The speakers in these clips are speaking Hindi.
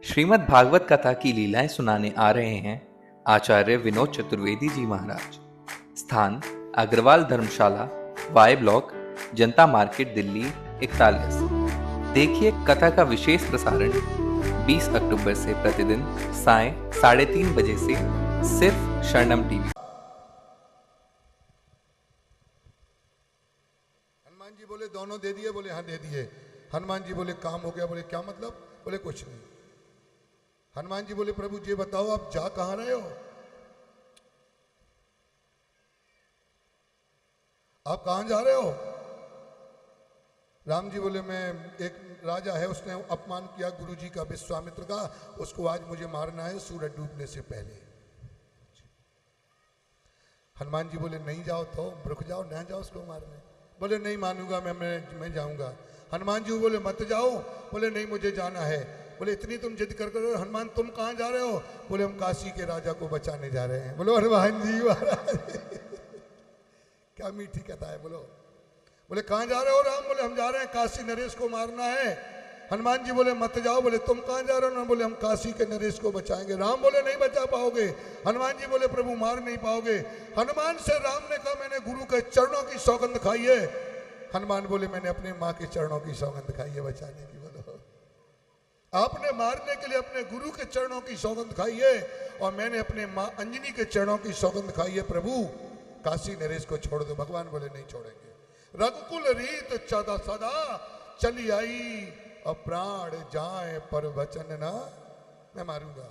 श्रीमद् भागवत कथा की लीलाएं सुनाने आ रहे हैं आचार्य विनोद चतुर्वेदी जी महाराज। स्थान अग्रवाल धर्मशाला, वाई ब्लॉक, जनता मार्केट, दिल्ली 41। देखिए कथा का विशेष प्रसारण 20 अक्टूबर से प्रतिदिन साय 3:30 बजे से सिर्फ शरणम टीवी। हनुमान जी बोले दोनों दे दिए? बोले हाँ दे दिए। हनुमान जी बोले काम हो गया? बोले क्या मतलब? बोले कुछ नहीं। हनुमान जी बोले प्रभु जी बताओ आप जा कहां रहे हो? आप कहां जा रहे हो? राम जी बोले मैं, एक राजा है उसने अपमान किया गुरु जी का, विश्वामित्र का, उसको आज मुझे मारना है सूरज डूबने से पहले। हनुमान जी बोले नहीं जाओ तो रुक जाओ, ना जाओ उसको मारने। बोले नहीं मानूंगा, मैं जाऊंगा। हनुमान जी बोले मत जाओ। बोले नहीं मुझे जाना है। बोले इतनी तुम जिद कर रहे हो? हनुमान तुम कहाँ जा रहे हो? बोले हम काशी के राजा को बचाने जा रहे हैं। बोलो हनुमान जी महाराज क्या मीठी कथा है। बोले कहाँ जा रहे हो राम? बोले हम जा रहे हैं काशी नरेश को मारना है। हनुमान जी बोले मत जाओ। बोले तुम कहाँ जा रहे हो? ना बोले हम काशी के नरेश को बचाएंगे। राम बोले नहीं बचा पाओगे। हनुमान जी बोले प्रभु मार नहीं पाओगे। हनुमान से राम ने कहा मैंने गुरु के चरणों की सौगंध खाई है। हनुमान बोले मैंने अपने माँ के चरणों की सौगंध खाई है बचाने की। बोलो आपने मारने के लिए अपने गुरु के चरणों की सौगंध खाई है और मैंने अपने माँ अंजनी के चरणों की सौगंध खाई है। प्रभु काशी नरेश को छोड़ दो। भगवान बोले नहीं छोड़ेंगे। रघुकुल रीत सदा सदा चली आई, और प्राण जाए पर वचन ना मैं मारूंगा।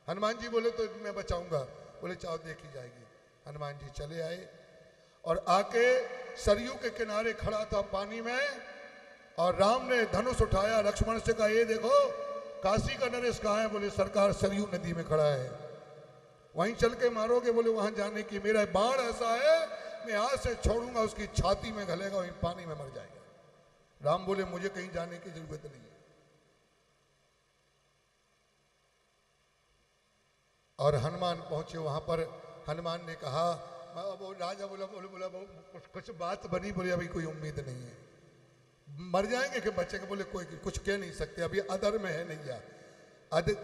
हनुमान जी बोले तो मैं बचाऊंगा। बोले चाहो देखी जाएगी। हनुमान जी चले आए और आके सरयू के किनारे खड़ा था पानी में, और राम ने धनुष उठाया, लक्ष्मण से कहा ये देखो काशी का नरेश कहाँ है? बोले सरकार सरयू नदी में खड़ा है, वहीं चल के मारोगे? बोले वहां जाने की, मेरा बाण ऐसा है मैं हाथ से छोड़ूंगा उसकी छाती में घलेगा, वहीं पानी में मर जाएगा। राम बोले मुझे कहीं जाने की जरूरत नहीं है। और हनुमान पहुंचे वहां पर। हनुमान ने कहा, वो राजा बोला कुछ बात बनी? बोले अभी कोई उम्मीद नहीं है। मर जाएंगे कि बचेंगे? बोले कोई कुछ कह नहीं सकते, अभी अधर्म है नहीं या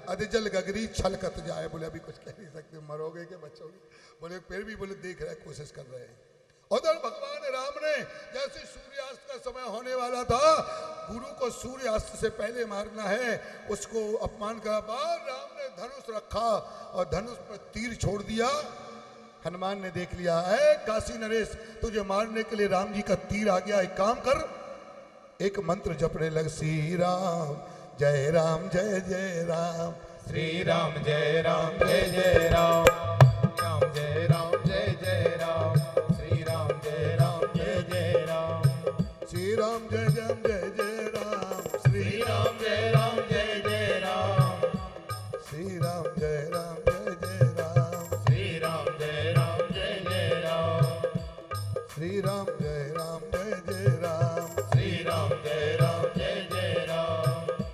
अधजल गगरी छलकत जाए। बोले अभी कुछ कह नहीं सकते, मरोगे कि बचोगे? बोले फिर भी बोले देख रहे, कोशिश कर रहे हैं। उधर भगवान राम ने जैसे सूर्यास्त का समय होने वाला था, गुरु को सूर्यास्त से पहले मारना है, उसको अपमान करा। बार राम ने धनुष रखा और धनुष पर तीर छोड़ दिया। हनुमान ने देख लिया है काशी नरेश तुझे मारने के लिए राम जी का तीर आ गया। एक काम कर, एक मंत्र जपने लग, श्री राम जय राम जय जय राम, श्री राम जय राम जय जय राम, राम जय राम जय जय राम, श्री राम जय राम जय जय राम, श्री राम जय राम जय जय राम, श्री राम जय राम जय जय राम, श्री राम जय राम जय जय राम, श्री राम जय राम जय जय राम, श्री राम जय राम जय जय राम, श्री राम जय राम जय जय राम,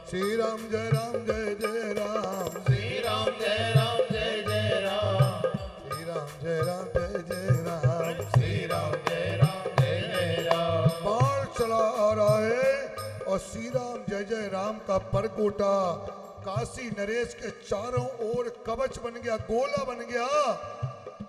श्री राम जय राम जय जय राम, श्री राम जय राम जय जय राम, श्री राम जय राम जय जय राम, श्री राम जय राम जय जय राम। बाण चला आ रहा है और श्री राम जय जय राम का परकोटा काशी नरेश के चारों ओर कवच बन गया, गोला बन गया।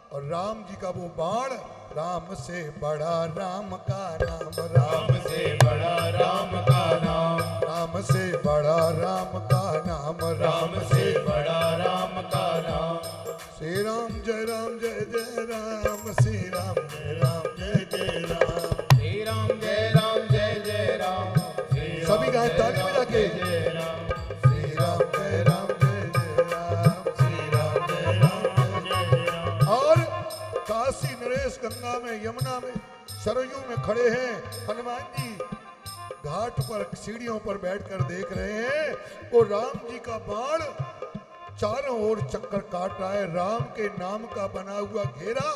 और राम जी का वो बाण, राम से बड़ा राम का नाम, राम से बड़ा राम का नाम, राम से बड़ा राम का नाम, राम से बड़ा राम का नाम, श्री राम जय जय राम, श्री राम जय जय राम, श्री राम जय राम जय जय राम, सभी गाएं ताली बजा के, जय राम, श्री राम जय जय राम, श्री राम जय राम जय जय राम। और काशी नरेश गंगा में, यमुना में, सरयू में खड़े हैं। हनुमान जी घाट पर सीढ़ियों पर बैठकर देख रहे हैं, वो राम जी का बाण चारों ओर चक्कर काट रहा है। राम के नाम का बना हुआ घेरा,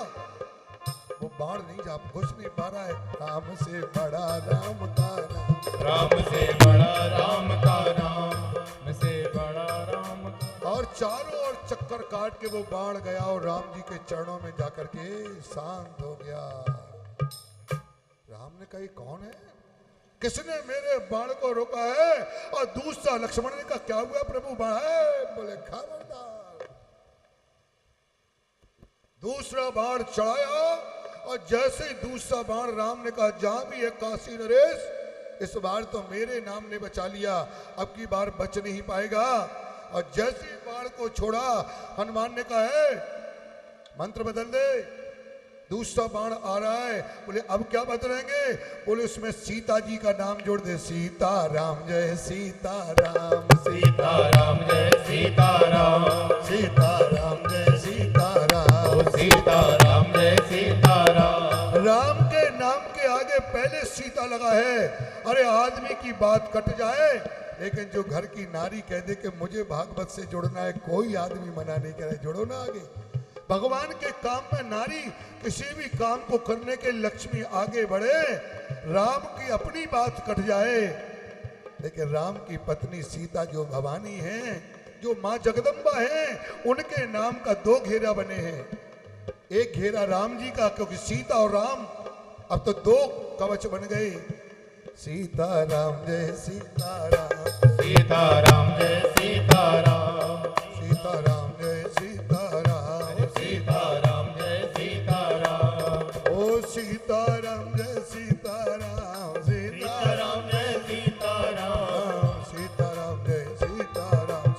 वो बाण नहीं जा, घुस नहीं पा रहा है। राम से बड़ा राम का नाम, राम से बड़ा राम का नाम, से बड़ा राम का। और चारों ओर चक्कर काट के वो बाण गया और राम जी के चरणों में जाकर के शांत हो गया। राम ने कहा कौन है? किसने मेरे बाण को रोका है? और दूसरा लक्ष्मण ने कहा क्या हुआ प्रभु बाण है? बोले खबरदार। दूसरा बाण चढ़ाया और जैसे ही दूसरा बाण राम ने कहा जहां भी है काशी नरेश, इस बार तो मेरे नाम ने बचा लिया, अब की बार बच नहीं पाएगा। और जैसे ही बाण को छोड़ा हनुमान ने कहा है मंत्र बदल दे, दूसरा बाण आ रहा है। बोले अब क्या बदलेंगे? बोले उसमें सीता जी का नाम जोड़ दे, सीता राम जय सीता राम, सीता राम जय सीता राम, सीता राम जय सीता राम, सीता राम जय सीता राम। राम के नाम के आगे पहले सीता लगा है। अरे आदमी की बात कट जाए, लेकिन जो घर की नारी कह दे कि मुझे भागवत से जुड़ना है, कोई आदमी मना नहीं करे, जोड़ो ना आगे। भगवान के काम में नारी किसी भी काम को करने के लक्ष्मी आगे बढ़े। राम की अपनी बात कट जाए, लेकिन राम की पत्नी सीता जो भवानी हैं, जो माँ जगदम्बा हैं, उनके नाम का दो घेरा बने हैं। एक घेरा राम जी का, क्योंकि सीता और राम अब तो दो कवच बन गए। सीता राम जय सीता राम, सीता राम जय सीता राम, सीता राम जय सीता राम, सीता राम जय सीता राम। ओ सीता राम जय सीता राम, सीता राम जय सीता राम, सीता राम जय सीता राम,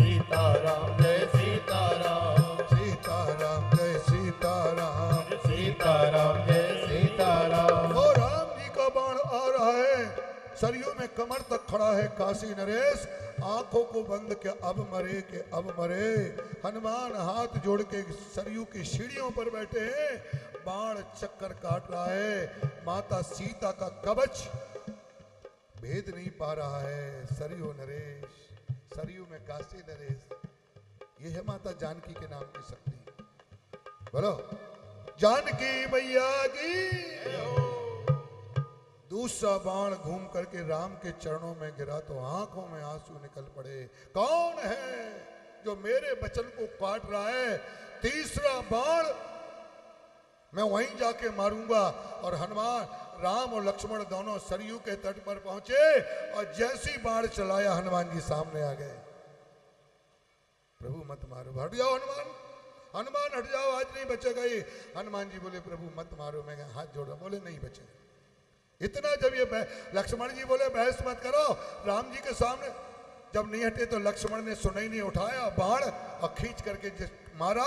सीता राम जय सीता राम, सीता राम जय सीता राम, सीता राम जय सीता राम। ओ राम जी का बाण आ रहा है, सरयू में कमर तक खड़ा है काशी नरेश, आंखों को बंद के अब मरे के अब मरे। हनुमान हाथ जोड़ के सरयू की सीढ़ियों पर बैठे हैं, बाण चक्कर काट रहा है। माता सीता का कवच भेद नहीं पा रहा है। सरयू नरेश, सरयू में काशी नरेश, ये है माता जानकी के नाम की शक्ति। बोलो जानकी मैया की। दूसरा बाण घूम करके राम के चरणों में गिरा तो आंखों में आंसू निकल पड़े। कौन है जो मेरे वचन को काट रहा है? तीसरा बाण मैं वहीं जाके मारूंगा। और हनुमान, राम और लक्ष्मण दोनों सरयू के तट पर पहुंचे और जैसी बाण चलाया हनुमान जी सामने आ गए। प्रभु मत मारो, हट जाओ हनुमान, हनुमान हट जाओ, आज नहीं बचेगा ये। हनुमान जी बोले प्रभु मत मारो, मैं हाथ जोड़ रहा। बोले नहीं बचेगा। इतना जब ये लक्ष्मण जी बोले बहस मत करो, राम जी के सामने जब नहीं हटे तो लक्ष्मण ने सुनाई नहीं उठाया बाण और खींच करके मारा,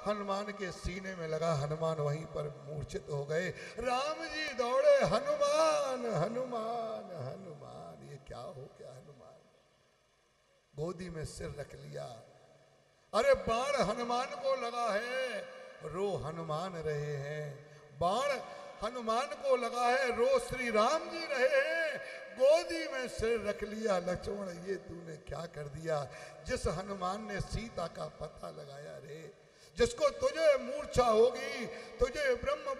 हनुमान के सीने में लगा। हनुमान वहीं पर मूर्छित हो गए। राम जी दौड़े, हनुमान हनुमान हनुमान, ये क्या हो गया? हनुमान गोदी में सिर रख लिया। अरे बाण हनुमान को लगा है, रो हनुमान रहे हैं। बाण हनुमान को लगा है, रो श्री राम जी रहे हैं। गोदी में सिर रख लिया। लक्ष्मण ये तूने क्या कर दिया? जिस हनुमान ने सीता का पता लगाया रे, जिसको तुझे मूर्छा होगी, तुझे ब्रह्म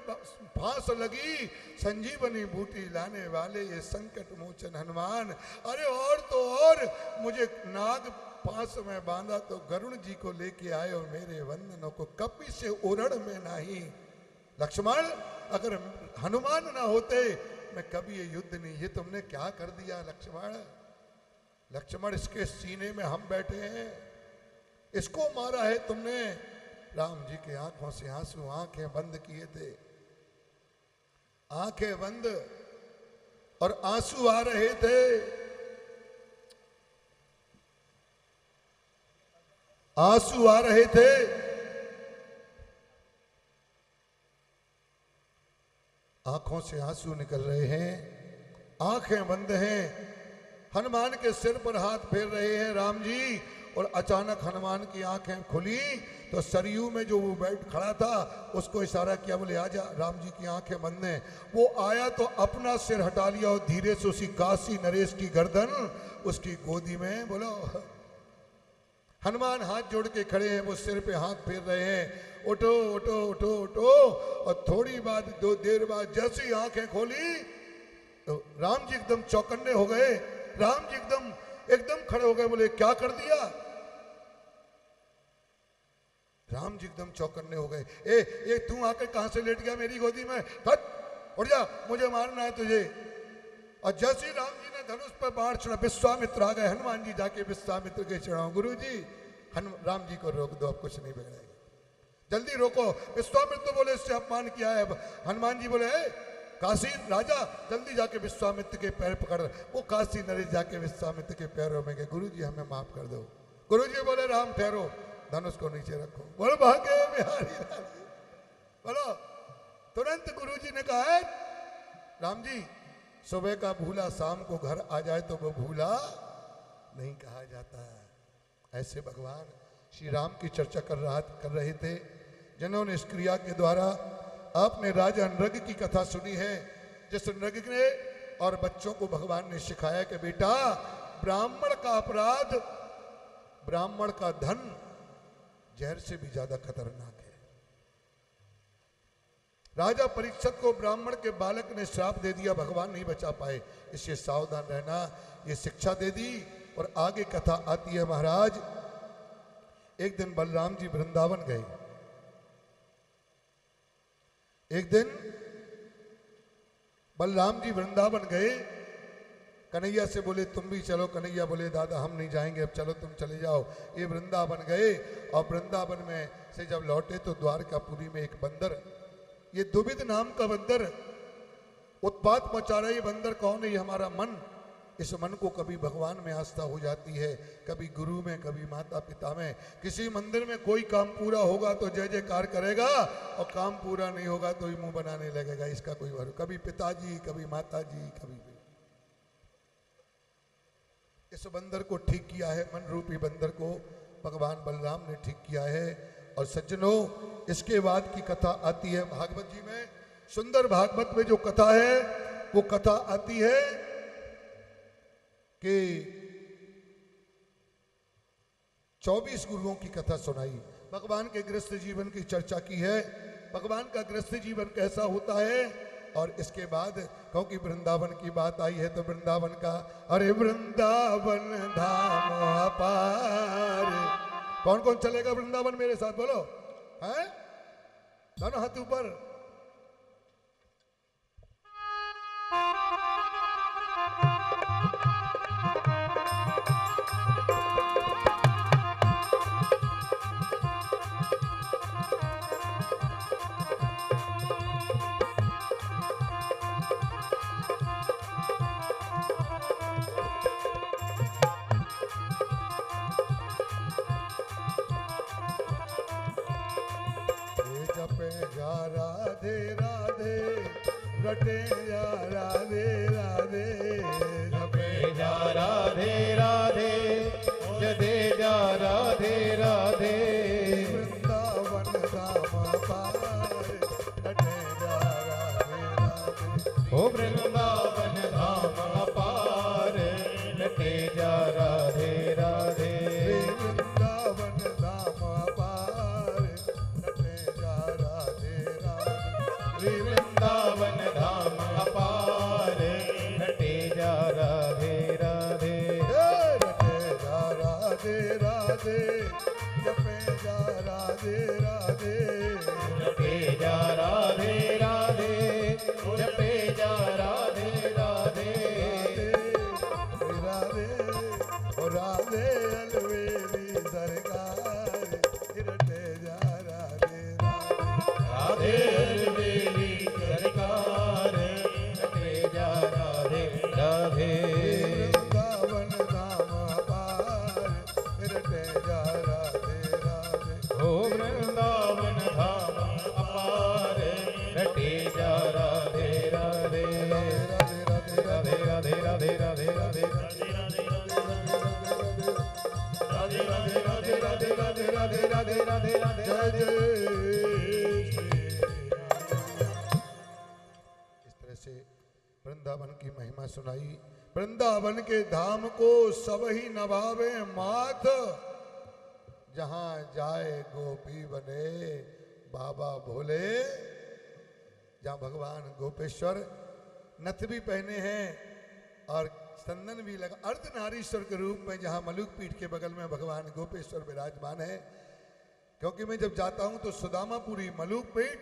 फांस लगी, संजीवनी बूटी लाने वाले ये संकट मोचन हनुमान। अरे और तो और मुझे नाग फांस में बांधा तो गरुण जी को लेके आए और मेरे वंदनों को कपि से उरण में नहीं। लक्ष्मण अगर हनुमान ना होते मैं कभी ये युद्ध नहीं। ये तुमने क्या कर दिया लक्ष्मण? लक्ष्मण इसके सीने में हम बैठे हैं, इसको मारा है तुमने। राम जी की आंखों से आंसू, आंखें बंद किए थे, आंखें बंद और आंसू आ रहे थे। आंसू आ रहे थे। आंखों से आंसू निकल रहे हैं, आंखें बंद हैं। हनुमान के सिर पर हाथ फेर रहे हैं राम जी। और अचानक हनुमान की आंखें खुली तो सरयू में जो वो बैठ खड़ा था उसको इशारा किया, बोले आजा। राम जी की आंखें बंद हैं। वो आया तो अपना सिर हटा लिया और धीरे से उसी काशी नरेश की गर्दन उसकी गोदी में। बोलो हनुमान हाथ जोड़ के खड़े हैं, वो सिर पे हाथ फेर रहे हैं। उठो उठो उठो उठो। और थोड़ी बाद, दो देर बाद जैसी आंखें खोली तो राम जी एकदम चौकन्ने हो गए। राम जी एकदम खड़े हो गए। बोले क्या कर दिया? राम जी एकदम चौकन्ने हो गए। ए तू आकर कहां से लेट गया मेरी गोदी में? हट, उठ जा, मुझे मारना है तुझे। और जैसे ही राम जी ने धनुष पर बाण चढ़ा, विश्वामित्र आ गए। हनुमान जी जाके विश्वामित्र के चढ़ाओ, गुरु जी राम जी को रोक दो, अब कुछ नहीं बिगड़ेगा, जल्दी रोको। विश्वामित्र बोले इससे अपमान किया है। हनुमान जी बोले काशी राजा जल्दी जाके विश्वामित्र के पैर पकड़। वो काशी नरेश जाके विश्वामित्र के पैरों में गए, गुरु जी हमें माफ कर दो। गुरु जी बोले राम ठहरो, धनुष को नीचे रखो। बोलो भागे बिहारी लाल जी। बोलो तुरंत गुरु जी ने कहा है राम जी सुबह का भूला शाम को घर आ जाए तो वो भूला नहीं कहा जाता है। ऐसे भगवान श्री राम की चर्चा कर रहे थे, जिन्होंने इस क्रिया के द्वारा आपने राजा नृग की कथा सुनी है, जिस नृग ने और बच्चों को भगवान ने सिखाया कि बेटा ब्राह्मण का अपराध, ब्राह्मण का धन जहर से भी ज्यादा खतरनाक है। राजा परीक्षित को ब्राह्मण के बालक ने श्राप दे दिया, भगवान नहीं बचा पाए, इससे सावधान रहना, ये शिक्षा दे दी। और आगे कथा आती है महाराज, एक दिन बलराम जी वृंदावन गए। एक दिन बलराम जी वृंदावन गए, कन्हैया से बोले तुम भी चलो। कन्हैया बोले दादा हम नहीं जाएंगे, अब चलो तुम चले जाओ। ये वृंदावन गए और वृंदावन में से जब लौटे तो द्वारकापुरी में एक बंदर, ये दुविध नाम का बंदर उत्पात मचा रहा है। ये बंदर कौन है? ये हमारा मन। इस मन को कभी भगवान में आस्था हो जाती है, कभी गुरु में, कभी माता पिता में। किसी मंदिर में कोई काम पूरा होगा तो जय जयकार करेगा, और काम पूरा नहीं होगा तो ही मुंह बनाने लगेगा, इसका कोई भरोसा। कभी पिताजी, कभी माताजी, कभी इस बंदर को ठीक किया है, मन रूपी बंदर को भगवान बलराम ने ठीक किया है। और सज्जनों इसके बाद की कथा आती है भागवत जी में। सुंदर भागवत में जो कथा है वो कथा आती है कि 24 गुरुओं की कथा सुनाई, भगवान के गृहस्थ जीवन की चर्चा की है, भगवान का गृहस्थ जीवन कैसा होता है। और इसके बाद क्योंकि वृंदावन की बात आई है तो वृंदावन का, अरे वृंदावन धाम अपार। कौन कौन चलेगा वृंदावन मेरे साथ? बोलो हैं, दोनों हाथ ऊपर। राधे राधे रटे जा राधे राधे, जपे जा राधे राधे, जदे जा राधे राधे। वृंदावन धाम पार रटे जा राधे राधे, ओ वृंदावन धाम पार रटे जा राधे राधे। वृंदावन धाम पार रटे जा राधे राधे, वृंदावन धाम अपार रटे जा राधे राधे। रटे जा राधे राधे, जपे जा राधे राधे, रटे जा राधे राधे, जपे जा राधे राधे। राधे ओ राधे अलवेली सरकार, रटे जा राधे राधे, अलवेली सरकार रटे जा राधे राधे। वृंदावन धाम पार रटे जा राधे राधे, ओ वृंदावन धाम अपार रटे जा राधे राधे। राधे राधे राधे राधे राधे राधे राधे राधे राधे राधे राधे राधे राधे राधे राधे जय जय। इस तरह से वृंदावन की महिमा सुनाई। वृंदावन के धाम को सब ही नभावे माथ, जहां जाए गोपी बने बाबा भोले। जहां भगवान गोपेश्वर नथ भी पहने हैं और चंदन भी लगा, अर्धनारीश्वर के रूप में जहां मलुक पीठ के बगल में भगवान गोपेश्वर विराजमान है। क्योंकि मैं जब जाता हूं तो सुदामापुरी मलुक पीठ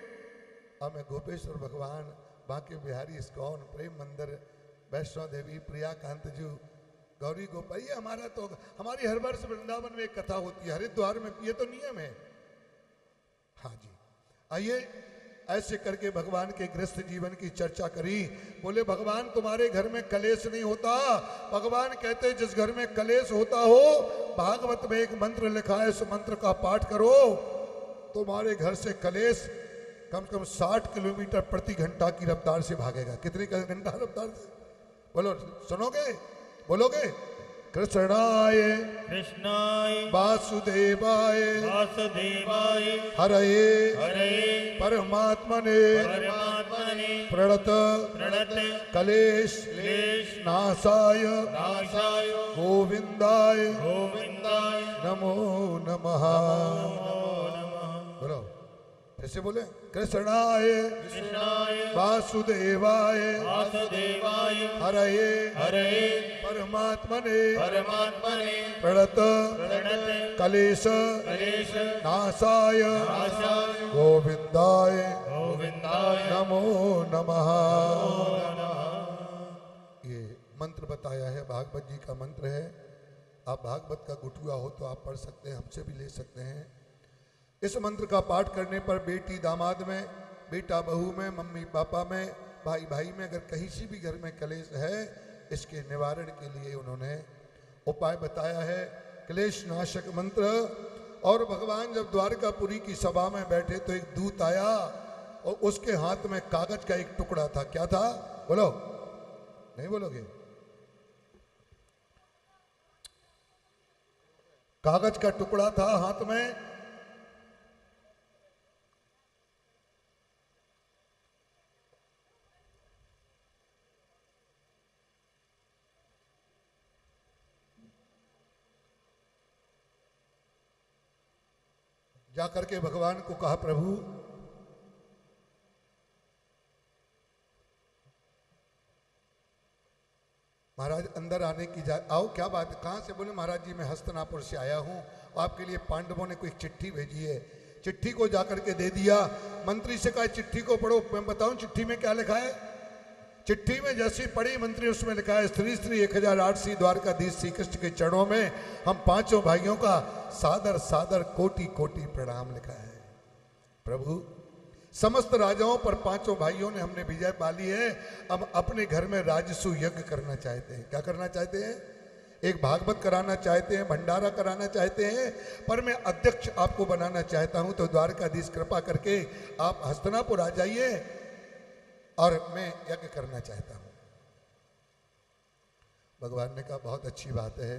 और मैं गोपेश्वर भगवान बांके बिहारी इस्कॉन प्रेम मंदिर वैष्णो देवी, प्रिया कांत जू, गौरी गोपाल, ये हमारा तो हमारी हर वर्ष वृंदावन में एक कथा होती है, हरिद्वार में, ये तो नियम है। हाँ जी, आइए ऐसे करके भगवान के गृहस्थ जीवन की चर्चा करी। बोले भगवान तुम्हारे घर में कलेश नहीं होता। भगवान कहते जिस घर में कलेश होता हो, भागवत में एक मंत्र लिखा है, उस मंत्र का पाठ करो, तुम्हारे घर से कलेश कम से कम 60 किलोमीटर प्रति घंटा की रफ्तार से भागेगा। कितनी घंटा रफ्तार से? बोलो, सुनोगे, बोलोगे? कृष्णाय कृष्णाय वासुदेवाय वासुदेवाय हरये हरये परमात्मने परमात्मने प्रणत प्रणत कलेश क्लेश नाशाय नाशाय गोविंदाय गोविंदाय नमो नमः। बोलो, कैसे बोले? कृष्णाय कृष्णाय वासुदेवाय वासुदेवाय हरये हरये परमात्मने परमात्मने प्रणत प्रणत कलेश कलेश नाशाय नाशाय गोविंदाय गोविंदाय नमो नमः। ये मंत्र बताया है, भागवत जी का मंत्र है। आप भागवत का गुठुआ हो तो आप पढ़ सकते हैं, हमसे भी ले सकते हैं। इस मंत्र का पाठ करने पर बेटी दामाद में, बेटा बहू में, मम्मी पापा में, भाई भाई में, अगर कहीं से भी घर में कलेश है, इसके निवारण के लिए उन्होंने उपाय बताया है, क्लेश नाशक मंत्र। और भगवान जब द्वारकापुरी की सभा में बैठे तो एक दूत आया और उसके हाथ में कागज का एक टुकड़ा था। क्या था? बोलो, नहीं बोलोगे? कागज का टुकड़ा था हाथ में। जाकर के भगवान को कहा, प्रभु महाराज अंदर आने की आओ। क्या बात है? कहाँ से? बोले महाराज जी मैं हस्तनापुर से आया हूँ, आपके लिए पांडवों ने कोई चिट्ठी भेजी है। चिट्ठी को जाकर के दे दिया। मंत्री से कहा चिट्ठी को पढ़ो, मैं बताऊं चिट्ठी में क्या लिखा है। चिट्ठी में जैसी पढ़ी मंत्री, उसमें लिखा है, स्त्री स्त्री 1008 श्री द्वारकाधीश श्री कृष्ण के चरणों में हम पांचों भाइयों का सादर सादर कोटि कोटि प्रणाम लिखा है। प्रभु समस्त राजाओं पर पांचों भाइयों ने हमने विजय पाली है। अब अपने घर में राजसु यज्ञ करना चाहते हैं। क्या करना चाहते हैं? एक भागवत कराना चाहते हैं, भंडारा कराना चाहते हैं, पर मैं अध्यक्ष आपको बनाना चाहता हूं। तो द्वारकाधीश कृपा करके आप हस्तिनापुर आ जाइए और मैं यज्ञ करना चाहता हूं। भगवान ने कहा बहुत अच्छी बात है।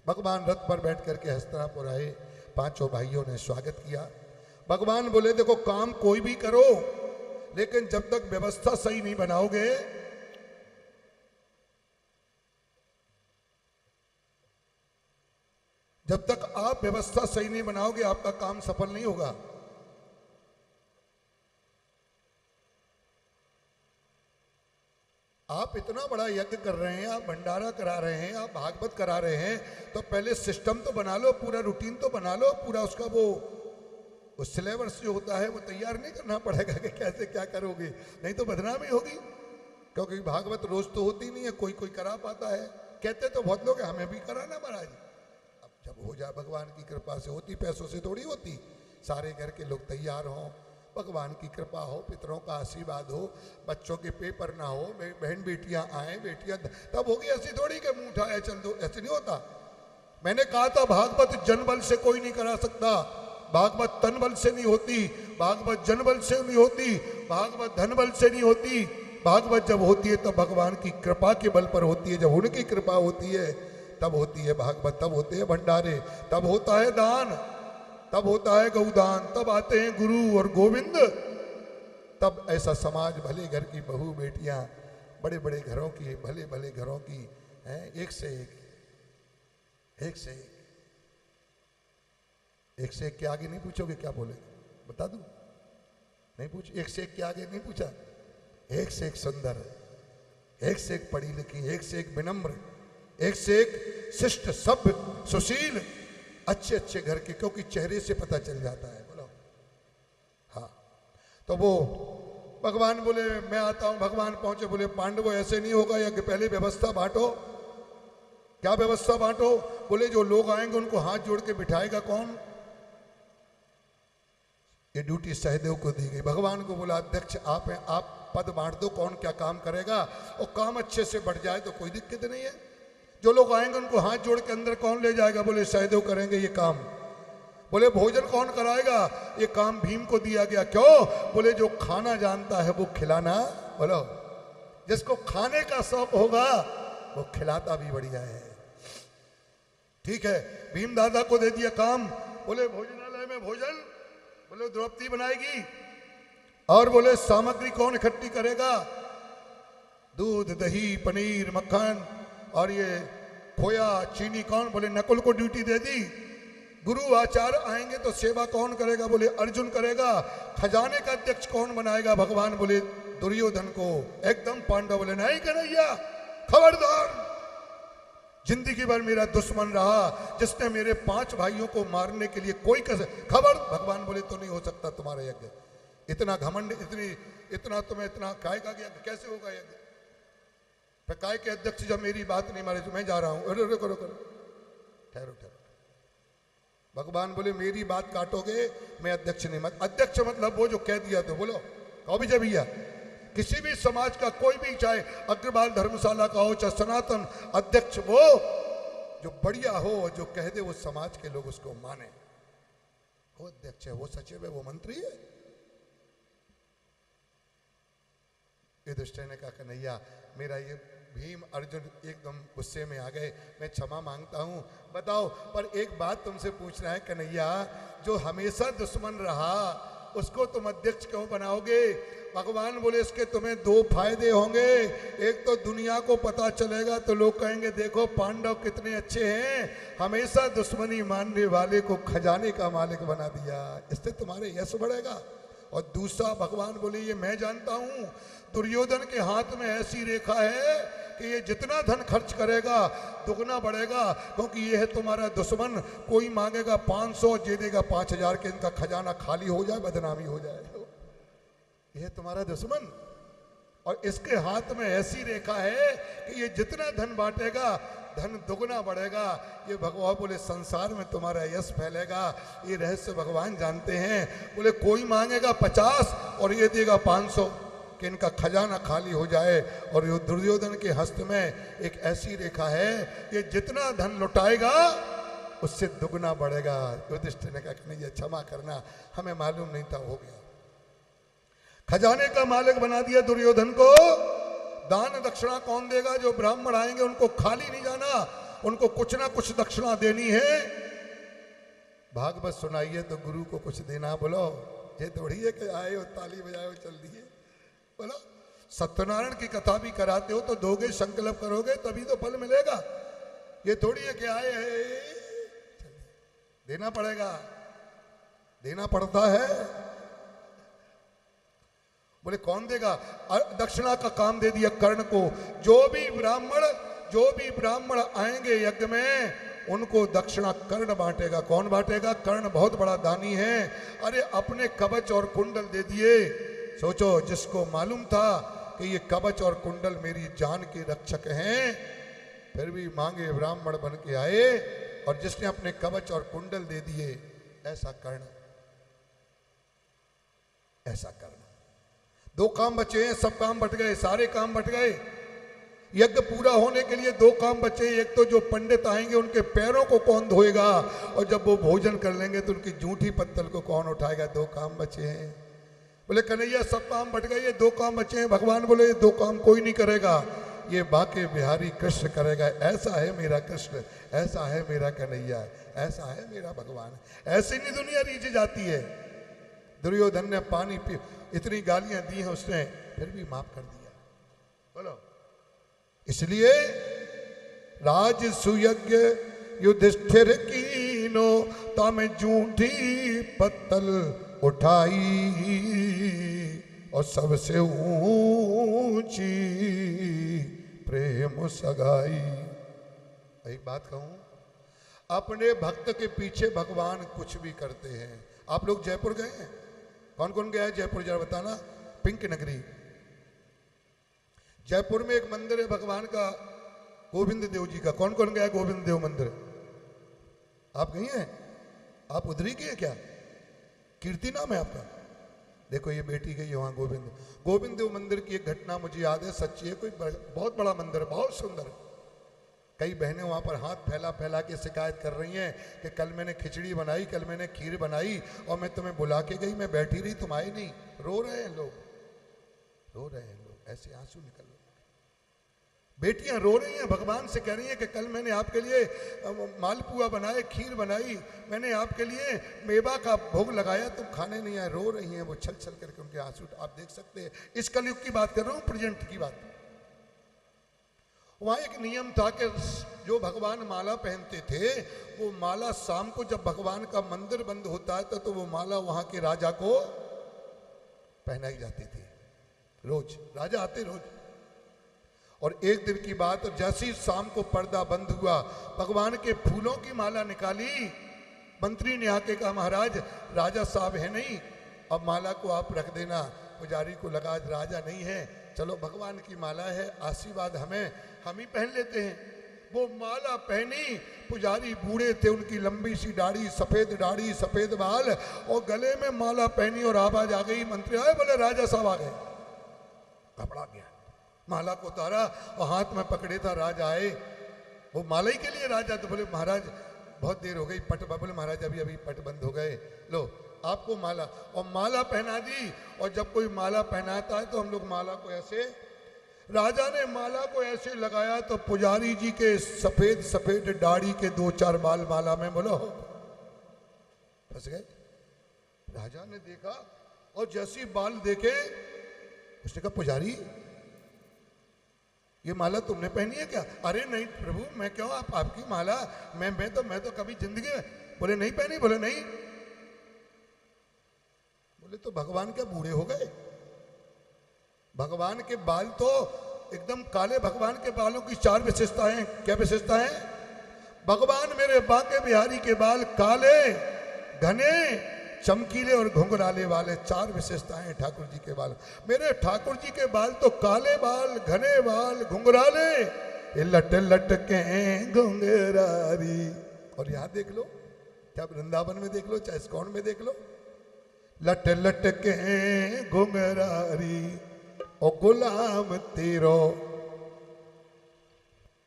भगवान रथ पर बैठ करके हस्तिनापुर आए। पांचों भाइयों ने स्वागत किया। भगवान बोले देखो काम कोई भी करो, लेकिन जब तक व्यवस्था सही नहीं बनाओगे, जब तक आप व्यवस्था सही नहीं बनाओगे, आपका काम सफल नहीं होगा। आप इतना बड़ा यज्ञ कर रहे हैं, आप भंडारा करा रहे हैं, आप भागवत करा रहे हैं, तो पहले सिस्टम तो बना लो, पूरा रूटीन तो बना लो, पूरा उसका वो सिलेबस जो होता है वो तैयार नहीं करना पड़ेगा कि कैसे क्या करोगे, नहीं तो बदनामी होगी। क्योंकि भागवत रोज तो होती नहीं है, कोई कोई करा पाता है। कहते तो बहुत लोग हमें भी कराना महाराज। अब जब हो जाए भगवान की कृपा से होती, पैसों से थोड़ी होती। सारे घर के लोग तैयार हों, भगवान की कृपा हो, पितरों का आशीर्वाद हो, बच्चों के पेपर ना हो, बहन बेटियां आए, बेटियां तब होगी। ऐसी थोड़ी कि मुंह उठाए चल दो, ऐसे नहीं होता। मैंने कहा था भागवत जनबल से कोई नहीं करा सकता, भागवत तन बल से नहीं होती, भागवत जनबल से नहीं होती, भागवत धन बल से नहीं होती। भागवत जब होती है तब भगवान की कृपा के बल पर होती है। जब उनकी कृपा होती है तब होती है भागवत, तब होते हैं भंडारे, तब होता है दान, तब होता है गौदान, तब आते हैं गुरु और गोविंद। तब ऐसा समाज, भले घर की बहू बेटियां, बड़े बड़े घरों की, भले भले घरों की हैं, एक से एक के आगे नहीं पूछोगे क्या बोले, बता दूं? नहीं पूछ, एक से एक के आगे नहीं पूछा। एक से एक सुंदर, एक से एक पढ़ी लिखी, एक से एक विनम्र, एक से एक शिष्ट सभ्य सुशील, अच्छे अच्छे घर के, क्योंकि चेहरे से पता चल जाता है। बोलो हाँ। तो वो भगवान बोले मैं आता हूं। भगवान पहुंचे, बोले पांडवों ऐसे नहीं होगा, यज्ञ पहले व्यवस्था बांटो। क्या व्यवस्था बांटो? बोले जो लोग आएंगे उनको हाथ जोड़ के बिठाएगा कौन? ये ड्यूटी सहदेव को दी गई। भगवान को बोला अध्यक्ष आप हैं, आप पद बांट दो, कौन क्या काम करेगा, और काम अच्छे से बढ़ जाए तो कोई दिक्कत नहीं है। जो लोग आएंगे उनको हाथ जोड़ के अंदर कौन ले जाएगा? बोले सहदेव करेंगे ये काम। बोले भोजन कौन कराएगा? ये काम भीम को दिया गया। क्यों? बोले जो खाना जानता है वो खिलाना। बोलो जिसको खाने का शौक होगा वो खिलाता भी बढ़िया है। ठीक है, भीम दादा को दे दिया काम। बोले भोजनालय में भोजन, बोले द्रौपदी बनाएगी। और बोले सामग्री कौन इकट्ठी करेगा? दूध, दही, पनीर, मक्खन और ये खोया, चीनी कौन? बोले नकुल को ड्यूटी दे दी। गुरु आचार्य आएंगे तो सेवा कौन करेगा? बोले अर्जुन करेगा। खजाने का अध्यक्ष कौन बनाएगा? भगवान बोले दुर्योधन को। एकदम पांडव बोले नहीं कन्हैया, खबरदार, जिंदगी भर मेरा दुश्मन रहा, जिसने मेरे 5 भाइयों को मारने के लिए कोई खबर। भगवान बोले तो नहीं हो सकता तुम्हारा यज्ञ। इतना घमंड, इतना तुम्हें इतना काय का यज्ञ कैसे होगा यज्ञ? फिर काय के अध्यक्ष जब मेरी बात नहीं माने तो मैं जा रहा हूं। करो ठहरो। भगवान बोले मेरी बात काटोगे मैं अध्यक्ष नहीं। मत अध्यक्ष मतलब वो जो कह दिया तो बोलो कहो भी जब भैया किसी भी समाज का कोई भी, चाहे अग्रवाल धर्मशाला का हो चाहे सनातन, अध्यक्ष वो जो बढ़िया हो, जो कह दे वो समाज के लोग उसको माने, वो अध्यक्ष है, वो सचिव है, वो मंत्री है। युधिष्ठिर ने कहा कन्हैया मेरा ये भीम अर्जुन एकदम गुस्से में आ गए, मैं क्षमा मांगता हूं। बताओ पर एक बात तुमसे पूछना है कन्हैया, जो हमेशा दुश्मन रहा उसको तुम अध्यक्ष क्यों बनाओगे? भगवान बोले इसके तुम्हें 2 फायदे होंगे। एक तो दुनिया को पता चलेगा तो लोग कहेंगे देखो पांडव कितने अच्छे हैं, हमेशा दुश्मनी मानने वाले को खजाने का मालिक बना दिया, इससे तुम्हारे यश बढ़ेगा। और दूसरा भगवान बोले ये मैं जानता हूं, दुर्योधन के हाथ में ऐसी रेखा है कि ये जितना धन खर्च करेगा दुगना बढ़ेगा, क्योंकि ये है तुम्हारा दुश्मन। कोई मांगेगा 500 दे देगा 5000 के, इनका खजाना खाली हो जाए, बदनामी हो जाए। ये तुम्हारा दुश्मन, और इसके हाथ में ऐसी रेखा है कि ये जितना धन बांटेगा धन दुगना बढ़ेगा। ये भगवान बोले संसार में तुम्हारा यश फैलेगा, ये रहस्य भगवान जानते हैं। बोले कोई मांगेगा 50 और ये देगा 500 कि इनका खजाना खाली हो जाए। और ये दुर्योधन के हस्त में एक ऐसी रेखा है, ये जितना धन लुटाएगा उससे दुगना बढ़ेगा। युधिष्ठिर ने कहा नहीं ये क्षमा करना, हमें मालूम नहीं था, हो गया। खजाने का मालिक बना दिया दुर्योधन को। दान दक्षिणा कौन देगा? जो ब्राह्मण आएंगे उनको खाली नहीं जाना, उनको कुछ ना कुछ दक्षिणा देनी है। भागवत सुनाइए तो गुरु को कुछ देना। बोलो ये थोड़ी है कि आए हो ताली बजाए हो चल दिए। बोलो सत्यनारायण की कथा भी कराते हो तो दोगे, संकल्प करोगे तभी तो फल मिलेगा। ये थोड़ी है कि आए है, देना पड़ेगा, देना पड़ता है। बोले कौन देगा? दक्षिणा का काम दे दिया कर्ण को। जो भी ब्राह्मण आएंगे यज्ञ में उनको दक्षिणा कर्ण बांटेगा। कौन बांटेगा? कर्ण बहुत बड़ा दानी है। अरे अपने कवच और कुंडल दे दिए। सोचो जिसको मालूम था कि ये कवच और कुंडल मेरी जान के रक्षक हैं, फिर भी मांगे ब्राह्मण बन के आए, और जिसने अपने कवच और कुंडल दे दिए, ऐसा कर्ण, ऐसा कर्ण। 2 काम बचे हैं, सब काम बट गए, सारे काम बट गए। यज्ञ पूरा होने के लिए 2 काम बचे। एक तो जो पंडित आएंगे उनके पैरों को कौन धोएगा, और जब वो भोजन कर लेंगे तो उनकी जूठी पत्तल को कौन उठाएगा। 2 काम बचे हैं। बोले कन्हैया सब काम बट गए, ये 2 काम बचे हैं। भगवान बोले ये 2 काम कोई नहीं करेगा, ये बाके बिहारी कृष्ण करेगा। ऐसा है मेरा कृष्ण, ऐसा है मेरा कन्हैया, ऐसा है मेरा भगवान। ऐसी नहीं दुनिया रीझ जाती है। दुर्योधन ने पानी पी, इतनी गालियां दी हैं उसने, फिर भी माफ कर दिया। बोलो इसलिए राजसुयज्ञ युधिष्ठिर कीनो, तम जूठी पत्तल उठाई, और सबसे ऊंची प्रेम सगाई। एक बात कहूं, अपने भक्त के पीछे भगवान कुछ भी करते हैं। आप लोग जयपुर गए हैं? कौन कौन गया है जयपुर जरा बताना। पिंक नगरी। जयपुर में एक मंदिर है भगवान का, गोविंद देव जी का। कौन कौन गया गोविंद देव मंदिर? आप गई हैं? आप उधर ही गए क्या? कीर्ति नाम है आपका? देखो ये बेटी गई है वहां गोविंद देव मंदिर की एक घटना मुझे याद है, सच्ची है। कोई बहुत बड़ा मंदिर है, बहुत सुंदर। कई बहनें वहां पर हाथ फैला फैला के शिकायत कर रही हैं कि कल मैंने खिचड़ी बनाई, कल मैंने खीर बनाई और मैं तुम्हें बुला के गई, मैं बैठी रही, तुम आई नहीं। रो रहे हैं लोग, रो रहे हैं लोग, ऐसे आंसू निकल रहे। बेटियां रो रही हैं, भगवान से कह रही हैं कि कल मैंने आपके लिए मालपुआ बनाए, खीर बनाई, मैंने आपके लिए मेवा का भोग लगाया, तुम खाने नहीं आए। रो रही हैं वो, छल छल करके उनके आंसू आप देख सकते हैं। इस कलयुग की बात कर रहा हूं, प्रेजेंट की बात। वहां एक नियम था कि जो भगवान माला पहनते थे, वो माला शाम को जब भगवान का मंदिर बंद होता है तो वो माला वहां के राजा को पहनाई जाती थी। रोज राजा आते रोज। और एक दिन की बात, जैसे ही शाम को पर्दा बंद हुआ, भगवान के फूलों की माला निकाली। मंत्री ने आके कहा महाराज राजा साहब है नहीं, अब माला को आप रख देना। पुजारी को लगा राजा नहीं है, चलो भगवान की माला है, आशीर्वाद हमें, हम ही पहन लेते हैं। वो माला पहनी, पुजारी बूढ़े थे, उनकी लंबी सी दाढ़ी, सफेद बाल, और गले में माला पहनी और आवाज आ गई, मंत्री आए, बोले राजा साहब आ गए। घबरा गया, माला को उतारा और हाथ में पकड़े था। राजा आए, वो माला ही के लिए राजा। तो बोले महाराज बहुत देर हो गई, पट। बोले महाराज अभी अभी पट बंद हो गए, लो आपको माला। और माला पहना दी। और जब कोई माला पहनाता है तो हम लोग माला को ऐसे, राजा ने माला को ऐसे लगाया तो पुजारी जी के सफेद दाढ़ी के 2-4 बाल माला में बोलो फंस गए। राजा ने देखा और जैसी बाल देखे, उसने कहा पुजारी ये माला तुमने पहनी है क्या? अरे नहीं प्रभु, मैं क्यों, आपकी माला मैं तो कभी जिंदगी में। बोले नहीं पहनी? बोले नहीं। बोले तो भगवान क्या बूढ़े हो गए? भगवान के बाल तो एकदम काले। भगवान के बालों की 4 विशेषताएं। क्या विशेषता है? भगवान मेरे बांके बिहारी के बाल काले, घने, चमकीले और घुंघराले वाले। 4 विशेषताएं ठाकुर जी के बाल। मेरे ठाकुर जी के बाल तो काले बाल, घने बाल, घुंघराले, लट लट के घुंघरारी। और यहां देख लो, क्या वृंदावन में देख लो, चाहे इस्कॉन में देख लो, लट लट के घुंघरारी और गुलाम तेरो।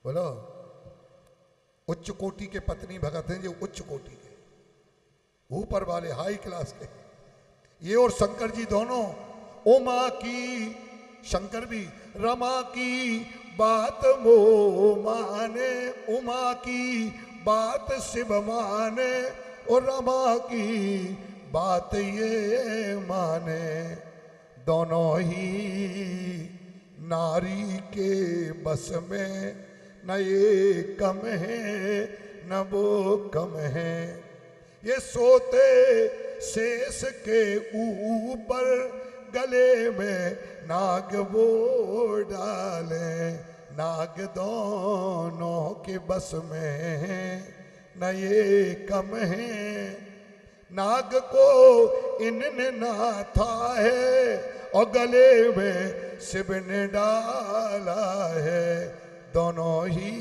बोलो, उच्च कोटि के पत्नी भगत हैं जो उच्च कोटि के, ऊपर वाले, हाई क्लास के। ये और शंकर जी दोनों, उमा की, शंकर भी, रमा की बात वो माने, उमा की बात शिव माने और रमा की बात ये माने। दोनों ही नारी के बस में, न ये कम है न वो कम है। ये सोते शेष के ऊपर गले में नाग वो डाले। नाग दोनों के बस में है, न ये कम है। नाग को इनने नाथा है और गले में शिव ने डाला है। दोनों ही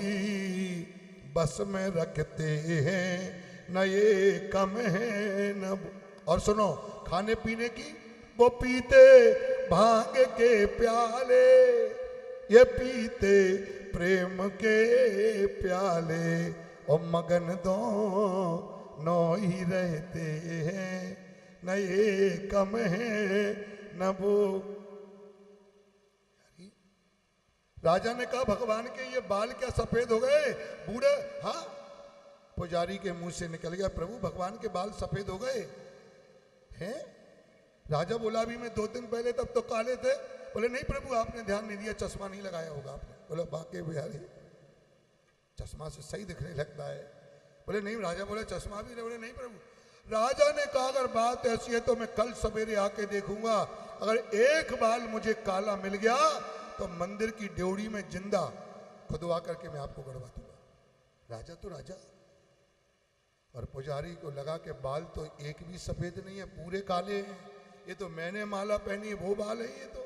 बस में रखते हैं, न ये कम है न। और सुनो, खाने पीने की, वो पीते भांग के प्याले, ये पीते प्रेम के प्याले। और मगन दोनों ही रहते हैं, न ये कम है न वो। राजा ने कहा भगवान के ये बाल क्या सफेद हो गए बूढ़े? हाँ, पुजारी के मुंह से निकल गया, प्रभु भगवान के बाल सफेद हो गए हैं। राजा बोला अभी मैं 2 दिन पहले तब तो काले थे। बोले नहीं प्रभु, आपने ध्यान नहीं दिया, चश्मा नहीं लगाया होगा आपने। बोला बाके बिहारी, चश्मा से सही दिखने लगता है। बोले नहीं। राजा बोले चश्मा भी नहीं। बोले नहीं प्रभु। राजा ने कहा अगर बात ऐसी है तो मैं कल सवेरे आके देखूंगा, अगर एक बाल मुझे काला मिल गया तो मंदिर की ड्योढ़ी में जिंदा खुदवा करके मैं आपको गड़वा दूंगा। राजा तो राजा, और पुजारी को लगा कि बाल तो एक भी सफेद नहीं है, पूरे काले हैं। ये तो मैंने माला पहनी वो बाल है ये तो।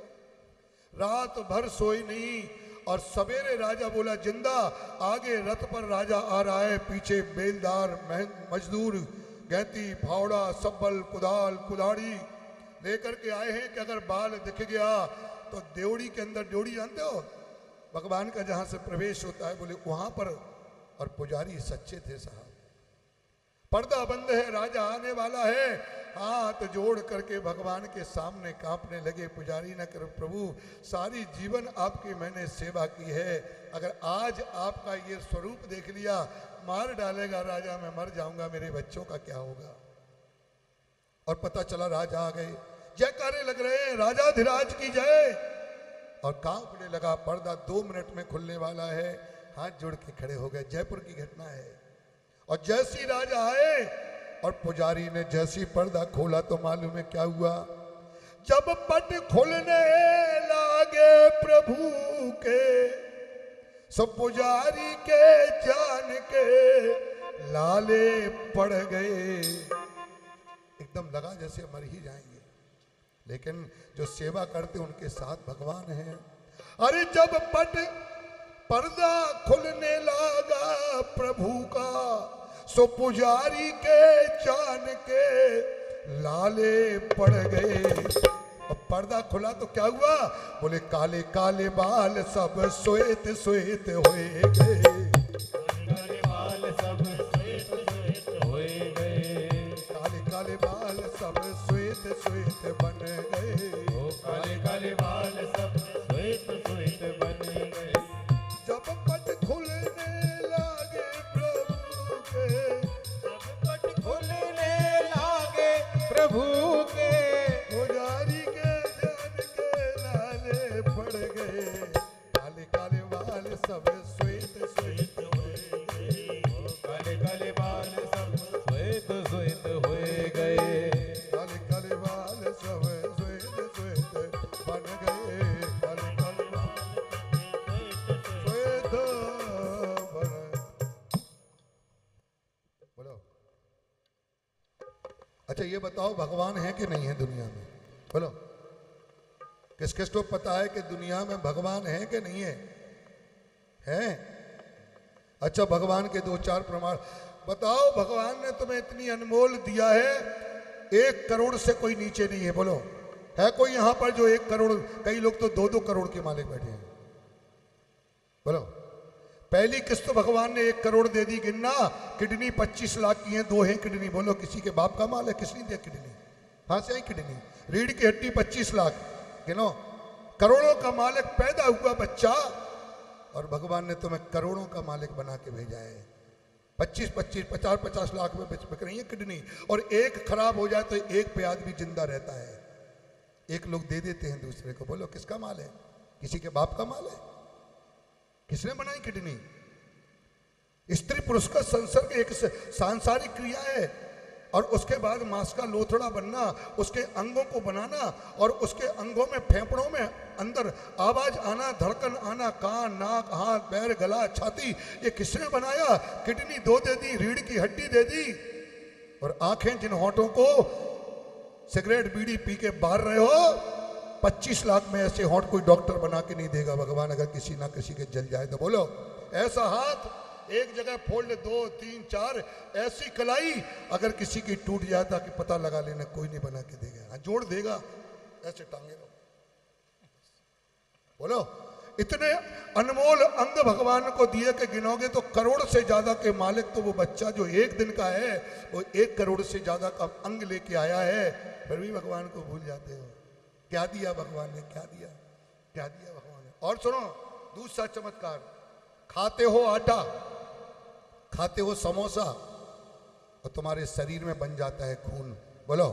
रात भर सोई नहीं और सवेरे राजा बोला जिंदा, आगे रथ पर राजा आ रहा है, पीछे बेलदार मजदूर गैती फावड़ा सब्बल कुदाल कुल्हाड़ी लेकर के आए हैं कि अगर बाल दिख गया तो देवड़ी के अंदर, देवड़ी जानते हो भगवान का जहां से प्रवेश होता है, बोले वहां पर। और पुजारी सच्चे थे साहब, पर्दा बंद है, राजा आने वाला है, हाथ जोड़ करके भगवान के सामने कांपने लगे। पुजारी न करो प्रभु, सारी जीवन आपकी मैंने सेवा की है, अगर आज आपका ये स्वरूप देख लिया, मार डालेगा राजा, मैं मर जाऊंगा, मेरे बच्चों का क्या होगा। और पता चला राजा आ गए, जयकारे लग रहे हैं, राजाधिराज की जय। और कांपने लगा, पर्दा 2 मिनट में खुलने वाला है, हाथ जोड़ के खड़े हो गए। जयपुर की घटना है। और जैसी राजा आए और पुजारी ने जैसी पर्दा खोला तो मालूम है क्या हुआ। जब पट खुलने लागे प्रभु के, सब पुजारी के जान के लाले पड़ गए। एकदम लगा जैसे मर ही जाएंगे, लेकिन जो सेवा करते उनके साथ भगवान है। अरे जब पट पर्दा खुलने लगा प्रभु का, सो पुजारी के जान के लाले पड़ गए। और पर्दा खुला तो क्या हुआ, बोले काले काले बाल सब श्वेत श्वेत होए गए। काले बाल सब श्वेत श्वेत होए गए। काले काले बाल सब श्वेत श्वेत बन गए। ओ काले काले बाल सब श्वेत श्वेत बन गए। जब पट खुलने लागे प्रभु के, जब पट खुलने लागे प्रभु के, पुजारी के जान के लाले पड़ गए। काले काले बाल सब श्वेत श्वेत होए गए। काले काले बाल सब श्वेत श्वेत होए गए। काले काले बाल सब श्वेत श्वेत बन गए। काले काले बाल श्वेत बन। बोलो, अच्छा ये बताओ भगवान है कि नहीं है दुनिया में? बोलो, किस किस को पता है कि दुनिया में भगवान है कि नहीं है? है? अच्छा भगवान के 2-4 प्रमाण बताओ। भगवान ने तुम्हें इतनी अनमोल दिया है, 1 करोड़ से कोई नीचे नहीं है। बोलो, है कोई यहां पर जो 1 करोड़? कई लोग तो 2-2 करोड़ के मालिक बैठे हैं। बोलो, पहली किस्त तो भगवान ने 1 करोड़ दे दी। गिनना, किडनी 25 लाख की है, 2 है किडनी। बोलो, किसी के बाप का माल है? किसने दिया किडनी? कहां से आई किडनी? रीढ़ की हड्डी 25 लाख। गिनो, करोड़ों का मालिक पैदा हुआ बच्चा, और भगवान ने तुम्हें करोड़ों का मालिक बना के भेजा है। 25-25, 50-50 लाख में बिक रही है किडनी। और एक खराब हो जाए तो एक पे आदमी जिंदा रहता है। एक लोग दे देते हैं दूसरे को। बोलो, किसका माल है? किसी के बाप का माल है? किसने बनाई किडनी? स्त्री पुरुष का संसर्ग एक सांसारिक क्रिया है। और उसके बाद मांस का लोथड़ा बनना, उसके अंगों को बनाना, और उसके अंगों में, फेफड़ों में अंदर आवाज आना, धड़कन आना, कान नाक हाथ पैर गला छाती, ये किसने बनाया? किडनी 2 दे दी, रीढ़ की हड्डी दे दी। और आंखें, जिन होठों को सिगरेट बीड़ी पी के बार रहे हो, 25 लाख में ऐसे होठ कोई डॉक्टर बना के नहीं देगा भगवान, अगर किसी ना किसी के जल जाए तो। बोलो, ऐसा हाथ एक जगह फोल्ड 2 3 4, ऐसी कलाई अगर किसी की टूट जाता कि पता लगा लेना, कोई नहीं बना के देगा। जोड़ देगा, ऐसे टांगे लो। बोलो, इतने अनमोल अंग भगवान को दिए कि गिनोगे तो करोड़ से ज्यादा के मालिक तो वो बच्चा जो 1 दिन का है, वो 1 करोड़ से ज्यादा का अंग लेके आया है। फिर भी भगवान को भूल जाते हो। क्या दिया भगवान ने? क्या दिया? क्या दिया भगवान ने? और सुनो दूसरा चमत्कार, खाते हो आटा, खाते हो समोसा, और तुम्हारे शरीर में बन जाता है खून। बोलो,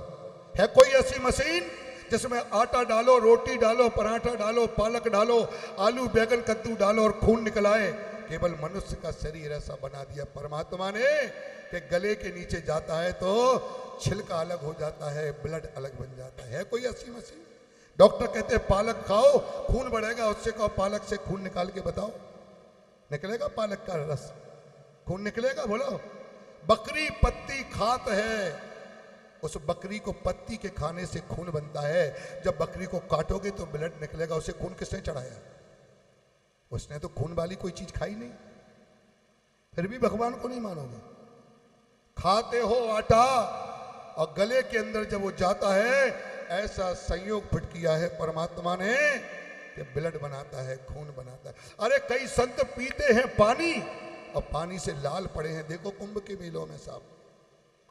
है कोई ऐसी मशीन जिसमें आटा डालो, रोटी डालो, पराठा डालो, पालक डालो, आलू बैगन कद्दू डालो और खून निकल आए? केवल मनुष्य का शरीर ऐसा बना दिया परमात्मा ने कि गले के नीचे जाता है तो छिलका अलग हो जाता है, ब्लड अलग बन जाता है। कोई ऐसी मशीन? डॉक्टर कहते हैं पालक खाओ खून बढ़ेगा, उससे कहो पालक से खून निकाल के बताओ, निकलेगा पालक का रस? खून निकलेगा? बोलो, बकरी पत्ती खात है उस बकरी को पत्ती के खाने से खून बनता है। जब बकरी को काटोगे तो ब्लड निकलेगा। उसे खून किसने चढ़ाया? उसने तो खून वाली कोई चीज खाई नहीं, फिर भी भगवान को नहीं मानोगे। खाते हो आटा और गले के अंदर जब वो जाता है, ऐसा संयोग फिट किया है परमात्मा ने कि ब्लड बनाता है, खून बनाता है। अरे कई संत पीते हैं पानी और पानी से लाल पड़े हैं। देखो कुंभ के मेलों में साहब,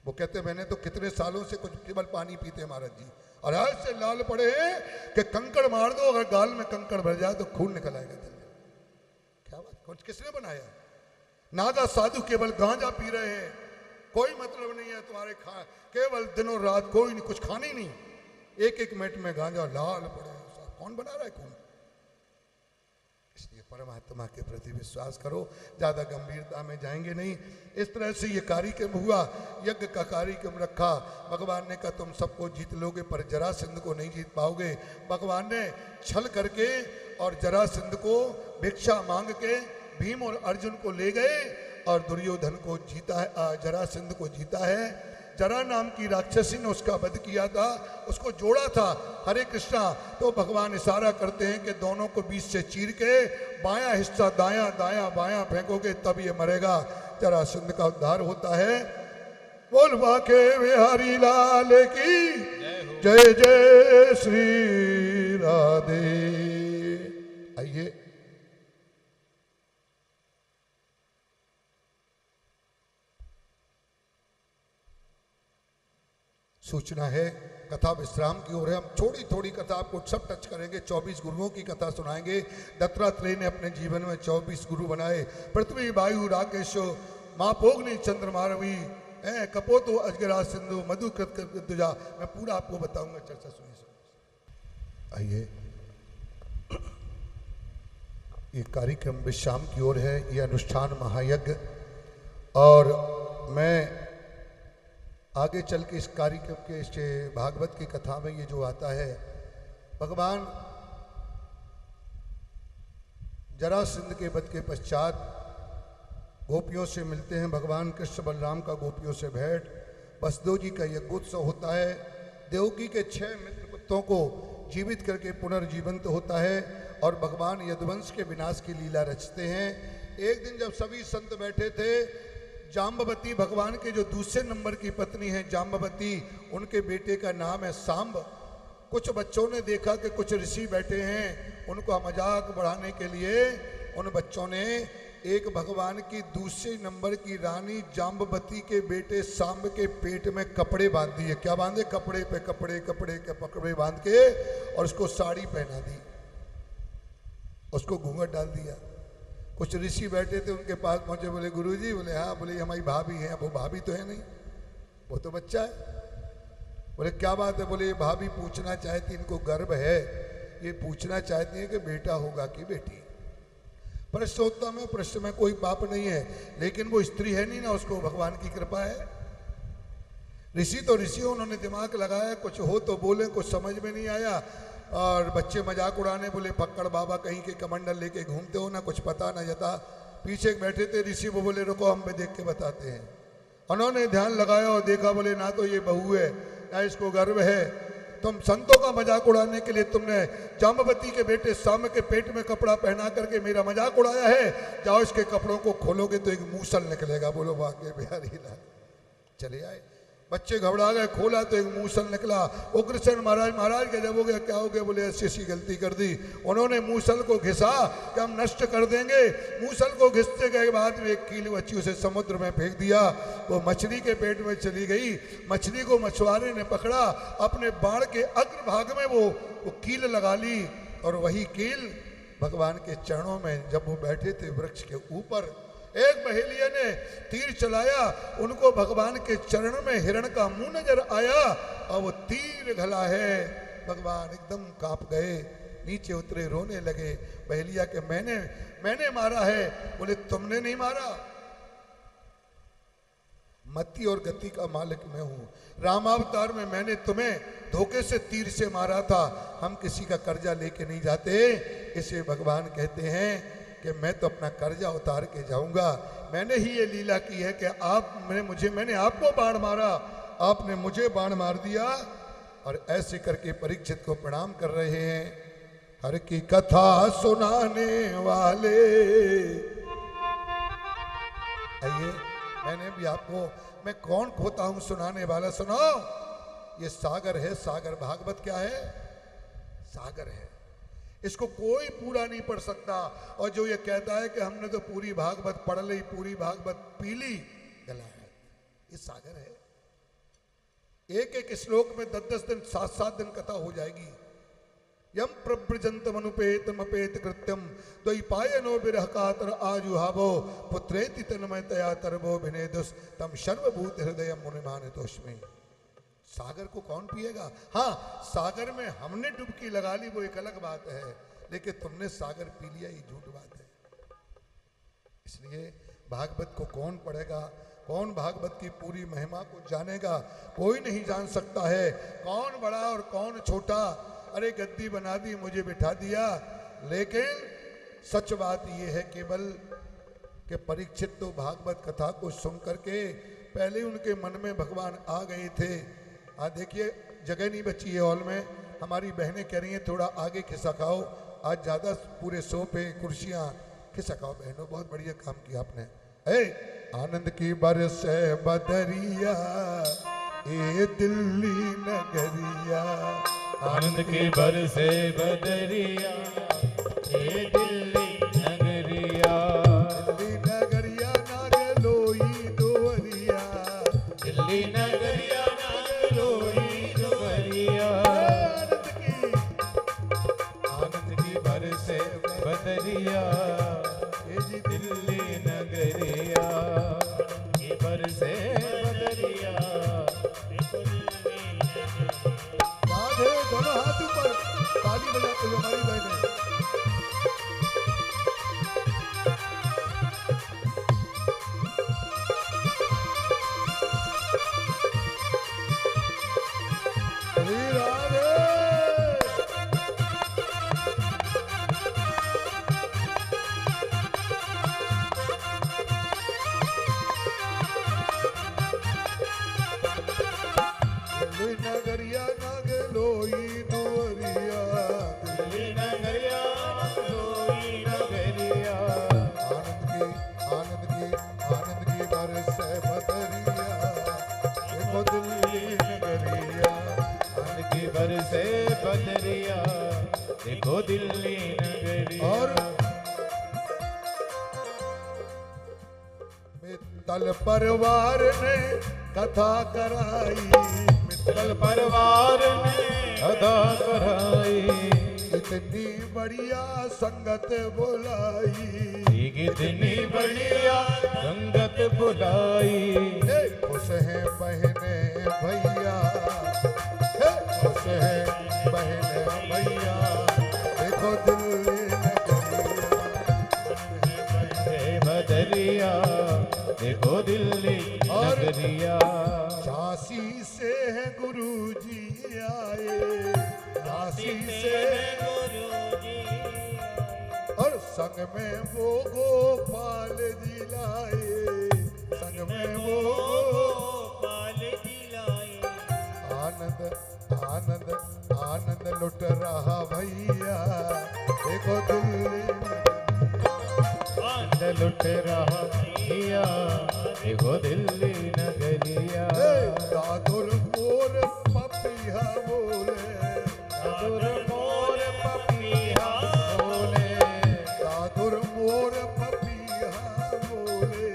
वो कहते मैंने तो कितने सालों से कुछ केवल पानी पीते हैं महाराज जी, और आज से लाल पड़े हैं कि कंकड़ मार दो, अगर गाल में कंकड़ भर जाए तो खून निकल आएगा दिल में। क्या बात, कुछ किसने बनाया? नागा साधु केवल गांजा पी रहे हैं, कोई मतलब नहीं है तुम्हारे केवल दिनों रात कोई नहीं, कुछ खाने नहीं, एक एक मिनट में गांजा लाल पड़े हैं। साहब कौन बना रहा है खून? इसलिए परमात्मा के प्रति विश्वास करो, ज्यादा गंभीरता में जाएंगे नहीं। इस तरह से ये कार्यक्रम हुआ, यज्ञ का कार्यक्रम रखा। भगवान ने कहा तुम सबको जीत लोगे पर जरासंध को नहीं जीत पाओगे। भगवान ने छल करके और जरासंध को भिक्षा मांग के भीम और अर्जुन को ले गए और दुर्योधन को जीता है, जरासंध को जीता है। जरा नाम की राक्षसी ने उसका वध किया था, उसको जोड़ा था। हरे कृष्णा, तो भगवान इशारा करते हैं कि दोनों को बीच से चीर के बायां हिस्सा दायां दायां बायां फेंकोगे तब ये मरेगा। जरासंध का उद्धार होता है। बोल बाके बिहारी लाल की जय जय श्री राधे। आइए सूचना है कथा विश्राम की ओर है। हम थोड़ी थोड़ी कथा आपको सब टच करेंगे। 24 गुरुओं की कथा सुनाएंगे। दत्तात्रेय ने अपने जीवन में 24 गुरु बनाए। पृथ्वी वायु राकेश मापोग्नि चंद्रमा रवि कपोतो अजगरा सिंधु मधु कृत दुजा। मैं पूरा आपको बताऊंगा, चर्चा सुनिए। आइए, ये कार्यक्रम विश्राम की ओर है, ये अनुष्ठान महायज्ञ। और मैं आगे चल के इस कार्यक्रम के इस भागवत की कथा में ये जो आता है, भगवान जरासंध के वध के पश्चात गोपियों से मिलते हैं। भगवान कृष्ण बलराम का गोपियों से भेंट, वसुदेव जी का यज्ञोत्सव होता है। देवकी के 6 मित्र पुत्रों को जीवित करके पुनर्जीवंत होता है और भगवान यदुवंश के विनाश की लीला रचते हैं। एक दिन जब सभी संत बैठे थे, जाम्बवती भगवान के जो दूसरे नंबर की पत्नी है जाम्बवती, उनके बेटे का नाम है सांब। कुछ बच्चों ने देखा कि कुछ ऋषि बैठे हैं, उनको मजाक बढ़ाने के लिए उन बच्चों ने एक भगवान की दूसरे नंबर की रानी जाम्बवती के बेटे सांब के पेट में कपड़े बांध दिए। क्या बांधे? कपड़े पे कपड़े, कपड़े के कपड़े बांध के, और उसको साड़ी पहना दी, उसको घूंघट डाल दिया। कुछ ऋषि बैठे थे, उनके पास पहुंचे, बोले गुरुजी, बोले हाँ। बोले हमारी भाभी है। वो भाभी तो है नहीं, वो तो बच्चा है। बोले क्या बात है? बोले ये भाभी पूछना चाहती, इनको गर्व है, ये पूछना चाहती है कि बेटा होगा कि बेटी। प्रश्नोत्तम में प्रश्न में कोई पाप नहीं है, लेकिन वो स्त्री है नहीं ना, उसको भगवान की कृपा है। ऋषि तो ऋषि, उन्होंने दिमाग लगाया, कुछ हो तो बोले, कुछ समझ में नहीं आया। और बच्चे मजाक उड़ाने, बोले पक्कड़ बाबा कहीं के कमंडल लेके घूमते हो ना, कुछ पता ना जाता। पीछे बैठे थे ऋषि, वो बोले रुको हम भी देख के बताते हैं। उन्होंने ध्यान लगाया और देखा, बोले ना तो ये बहू है ना इसको गर्व है। तुम संतों का मजाक उड़ाने के लिए तुमने जाम्बवती के बेटे सांब के पेट में कपड़ा पहना करके मेरा मजाक उड़ाया है। जाओ इसके कपड़ों को खोलोगे तो एक मूसल निकलेगा। बोलो वाके बिहारी लाल। चले आए, बच्चे घबरा गए, खोला तो एक मूसल निकला। उग्रसेन महाराज, महाराज क्या जब हो गया? क्या हो गया? बोले ऐसी ऐसी गलती कर दी। उन्होंने मूसल को घिसा कि हम नष्ट कर देंगे। मूसल को घिसते के बाद में एक कील बच्ची उसे समुद्र में फेंक दिया। वो मछली के पेट में चली गई। मछली को मछुआरे ने पकड़ा, अपने बाण के अग्रभाग में वो कील लगा ली, और वही कील भगवान के चरणों में, जब वो बैठे थे वृक्ष के ऊपर, एक बहेलिया ने तीर चलाया, उनको भगवान के चरण में हिरण का मुंह नजर आया और वो तीर घला है। भगवान एकदम कांप गए, नीचे उतरे, रोने लगे। बहेलिया के मैंने मारा है। बोले तुमने नहीं मारा, मति और गति का मालिक मैं हूं। रामावतार में मैंने तुम्हें धोखे से तीर से मारा था। हम किसी का कर्जा लेके नहीं जाते। इसे भगवान कहते हैं कि मैं तो अपना कर्जा उतार के जाऊंगा। मैंने ही ये लीला की है कि मैंने आपको बाण मारा, आपने मुझे बाण मार दिया। और ऐसे करके परीक्षित को प्रणाम कर रहे हैं। हर की कथा सुनाने वाले, आइए मैंने भी आपको, मैं कौन खोता हूं सुनाने वाला, सुनो। ये सागर है, सागर। भागवत क्या है? सागर है। इसको कोई पूरा नहीं पढ़ सकता। और जो ये कहता है कि हमने तो पूरी भागवत पढ़ ली, पूरी भागवत पी ली, गला है। ये सागर है। एक एक श्लोक में 10-10 दिन, 7-7 दिन कथा हो जाएगी। यम प्रव्रजंतम अनुपेतम अपेत कृत्यम द्वैपायनो विरह कातर आजुहावो पुत्रेति तन्मयतया तरवो विनेदुस तम सर्वभूत हृदय मुनिमानितोस्मि। सागर को कौन पिएगा? हाँ, सागर में हमने डुबकी लगा ली वो एक अलग बात है, लेकिन तुमने सागर पी लिया ये झूठ बात है। इसलिए भागवत को कौन पढ़ेगा? कौन भागवत की पूरी महिमा को जानेगा? कोई नहीं जान सकता है। कौन बड़ा और कौन छोटा? अरे गद्दी बना दी, मुझे बिठा दिया। लेकिन सच बात यह है केवल कि परीक्षित तो भागवत कथा को सुन करके पहले उनके मन में भगवान आ गए थे। आज देखिए जगह नहीं बची है हॉल में। हमारी बहनें कह रही हैं थोड़ा आगे खिस्सा खाओ, आज ज़्यादा पूरे सोफे कुर्सियाँ, खिस्सा खाओ बहनों, बहुत बढ़िया काम किया आपने। आनंद की बरस बदरिया ए दिल्ली नगरिया, आनंद की बरसे बदरिया ए दिल्ली नगरिया, दिल्ली नगरिया नाग लोई दोरिया, दिल्ली नगरिया नाग लोई दोरिया। आनंद की बरसे बदरिया ए जी दिल्ली नगरिया, की बरसे बदरिया। राधे दोनों हाथ ऊपर, ताली बजाते हुए हमारी बहनें। श्री राधे। दिल्ली नगरिया नाग लोई दोरिया, दिल्ली नगरिया नाग लोई नगरिया। आनंद की बरस बदरिया देखो दिल्ली नगरिया। आनंद की बरसे बदरिया देखो दिल्ली नगरिया। और मित्तल परिवार ने कथा कराई, मित्तल परिवार ने अदा कराई, इतनी बढ़िया संगत बुलाई, कितनी बढ़िया संगत बुलाई। खुश है बहने भैया, खुश है बहने भैया देखो दिल्ली बदरिया देखो दिल्ली नगरिया। झांसी से है गुरुजी आए, झांसी से और संग में वो गोपाल जी लाए, संग में वो गोपाल जी लाए। आनंद आनंद लुट रहा भैया देखो दिल्ली आनंद लुट रहा भैया देखो दिल्ली नगरिया। दादुर मोर पपिया बोले, दादुर मोर पपिया बोले, दादुर मोर पपिया बोले,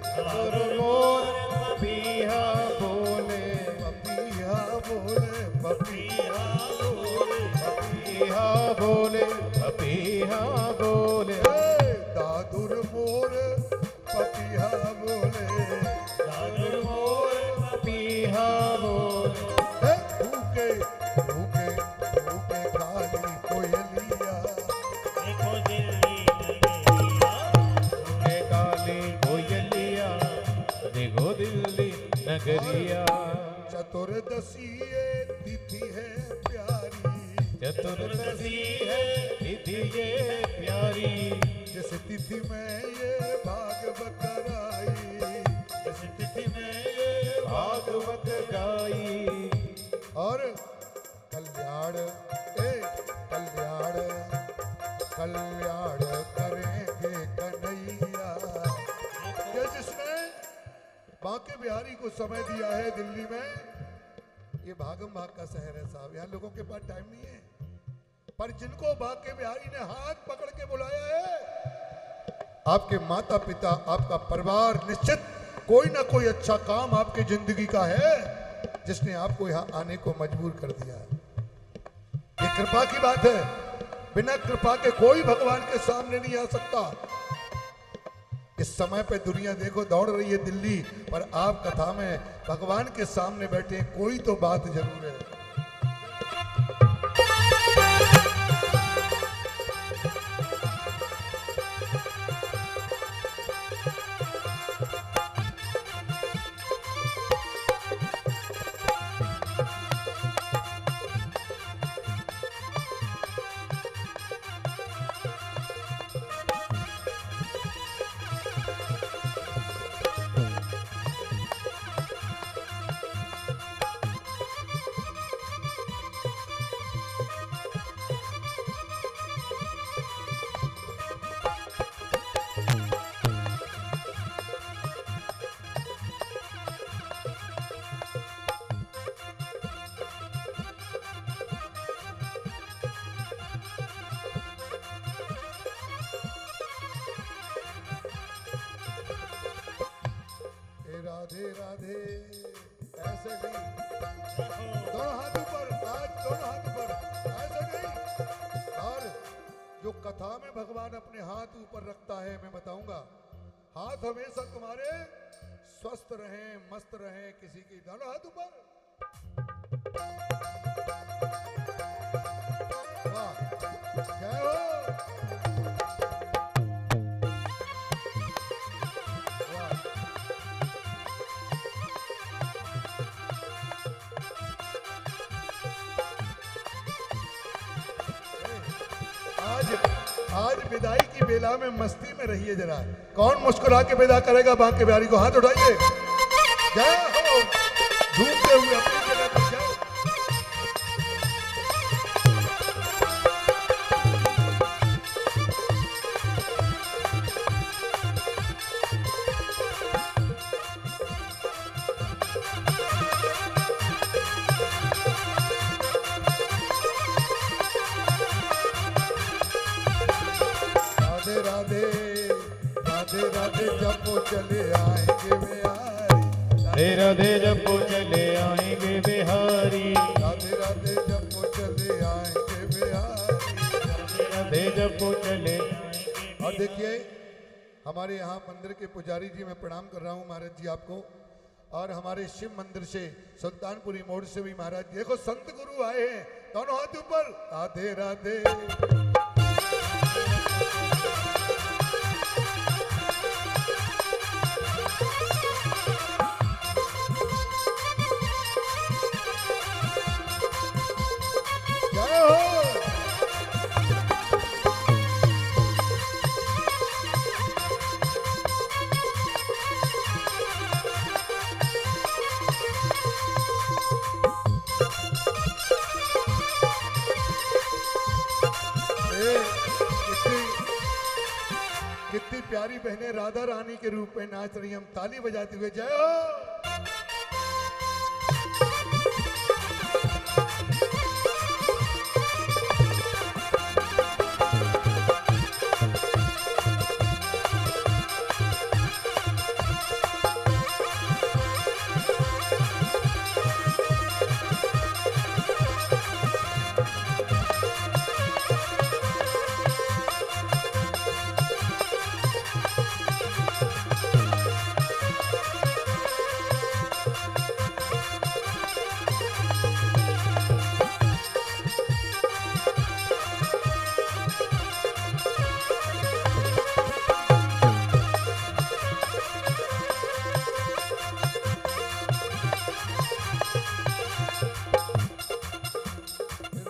दादुर मोर पपिया बोले, पपिया बोले, पपिया बोले, पपिया बोले, पपिया बोले। दादुर मोर पपिया बोले, दादुर मोर पपिया बोले। भूखे भूखे भूखे काली कोयलिया देखो दिल्ली नगरिया, भूखे काली कोयलिया देखो दिल्ली नगरिया। चतुर्दशी ये तिथि है प्यारी, चतुर्दशी है तिथि ये प्यारी, जिस तिथि में ये भागवत कराई, जिस तिथि में ये भागवत गाई। कल्याण करेंगे कन्हैया। ये जिसने बांके बिहारी को समय दिया है दिल्ली में, ये भागम भाग का शहर है साहब, यहाँ लोगों के पास टाइम नहीं है, पर जिनको बांके बिहारी ने हाथ पकड़ के बुलाया है, आपके माता पिता, आपका परिवार, निश्चित कोई ना कोई अच्छा काम आपकी जिंदगी का है जिसने आपको यहाँ आने को मजबूर कर दिया। ये कृपा की बात है, बिना कृपा के कोई भगवान के सामने नहीं आ सकता। इस समय पे दुनिया देखो दौड़ रही है दिल्ली, पर आप कथा में भगवान के सामने बैठे, कोई तो बात जरूर है। राधे राधे, ऐसे नहीं, दोनों हाथ ऊपर, आज दोनों हाथ ऊपर, ऐसे नहीं। और जो कथा में भगवान अपने हाथ ऊपर रखता है, मैं बताऊंगा, हाथ हमेशा तुम्हारे स्वस्थ रहें, मस्त रहें, किसी की, दोनों हाथ ऊपर, वाह, जय हो। आज विदाई की बेला में मस्ती में रहिए जरा, कौन मुस्कुरा के विदा करेगा बांके बिहारी को, हाथ उठाइए, जय हो, झूमते हुए अपनी जगह पर जाओ। राधे राधे राधे जपो चले आएंगे बिहारी, राधे राधे जपो चले आएंगे बिहारी, राधे राधे जपो चले आएंगे बिहारी, राधे जपो चले। और देखिए हमारे यहाँ मंदिर के पुजारी जी, मैं प्रणाम कर रहा हूँ महाराज जी आपको, और हमारे शिव मंदिर से सुल्तानपुरी मोड़ से भी महाराज, देखो संत गुरु आए हैं, दोनों हाथ ऊपर, राधे राधे। कितनी प्यारी बहनें राधा रानी के रूप में नाच रही, हम ताली बजाते हुए जय हो।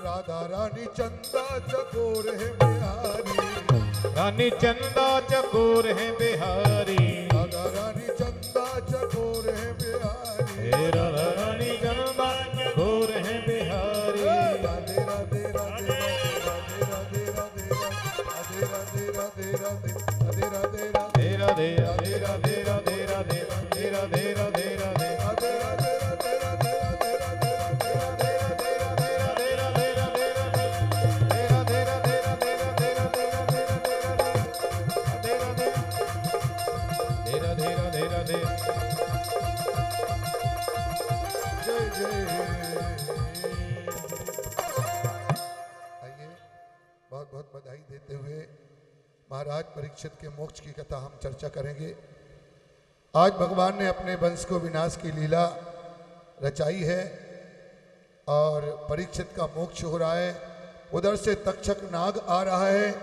राधा रानी चंदा चकोर है बिहारी, रानी चंदा चकोर है बिहारी, राधा रानी चंदा चकोर है बिहारी, राधा रानी चंदा चकोर है बिहारी, राधे राधे राधे राधे राधे राधे राधे राधे राधे राधे राधे राधे राधे राधे राधे राधे राधे राधे राधे राधे राधे राधे राधे राधे राधे जय जय। आइए बहुत बहुत बधाई देते हुए महाराज परीक्षित के मोक्ष की कथा हम चर्चा करेंगे। आज भगवान ने अपने वंश को विनाश की लीला रचाई है और परीक्षित का मोक्ष हो रहा है। उधर से तक्षक नाग आ रहा है,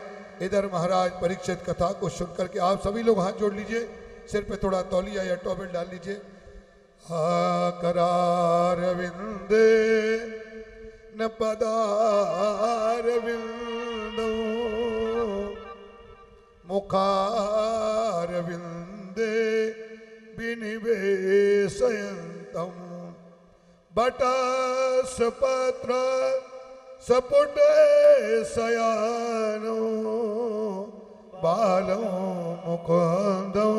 इधर महाराज परीक्षित कथा को सुनकर के आप सभी लोग हाथ जोड़ लीजिए, सिर पे थोड़ा तौलिया या टॉवेल डाल लीजिए। करार विंदे न पदार विंदो मुखार विंदे विनिवेशयन्तम बटस पत्र सपुटे शयानो बालो मुकुंदो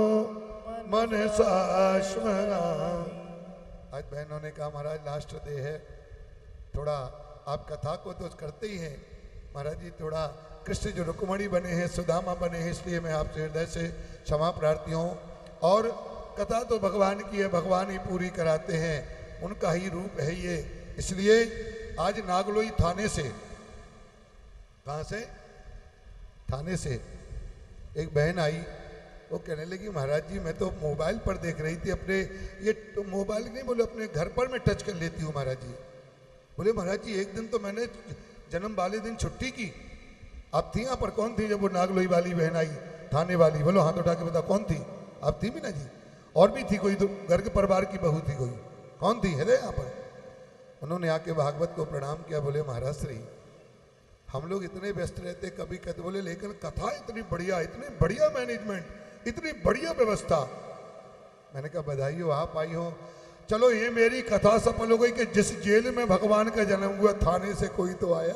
मन साश्मरा। आज बहनों ने कहा महाराज लास्ट डे है, थोड़ा आप कथा को तो करते ही हैं महाराज जी, थोड़ा कृष्ण जो रुक्मणी बने हैं, सुदामा बने हैं, इसलिए मैं आपसे हृदय से क्षमा प्रार्थी हूँ। और कथा तो भगवान की है, भगवान ही पूरी कराते हैं, उनका ही रूप है ये। इसलिए आज नागलोई थाने से, कहाँ से, थाने से एक बहन आई, वो कहने लगी महाराज जी मैं तो मोबाइल पर देख रही थी अपने, ये तो मोबाइल नहीं बोले अपने घर पर मैं टच कर लेती हूँ महाराज जी। बोले महाराज जी एक दिन तो मैंने जन्म वाले दिन छुट्टी की, आप थी यहाँ पर, कौन थी जब वो नागलोई वाली बहन आई थाने वाली? बोलो हाथ उठा के बता कौन थी? आप थी मीना जी? और भी थी कोई, तो घर के परिवार की बहू थी कोई, कौन थी है यहाँ पर? उन्होंने आके भागवत को प्रणाम किया, बोले महाराज श्री हम लोग इतने व्यस्त रहते, कभी कहते, बोले लेकिन कथा इतनी बढ़िया मैनेजमेंट, इतनी बढ़िया व्यवस्था। मैंने कहा बधाई हो, आप आई हो। चलो ये मेरी कथा सफल हो गई कि जिस जेल में भगवान का जन्म हुआ थाने से कोई तो आया।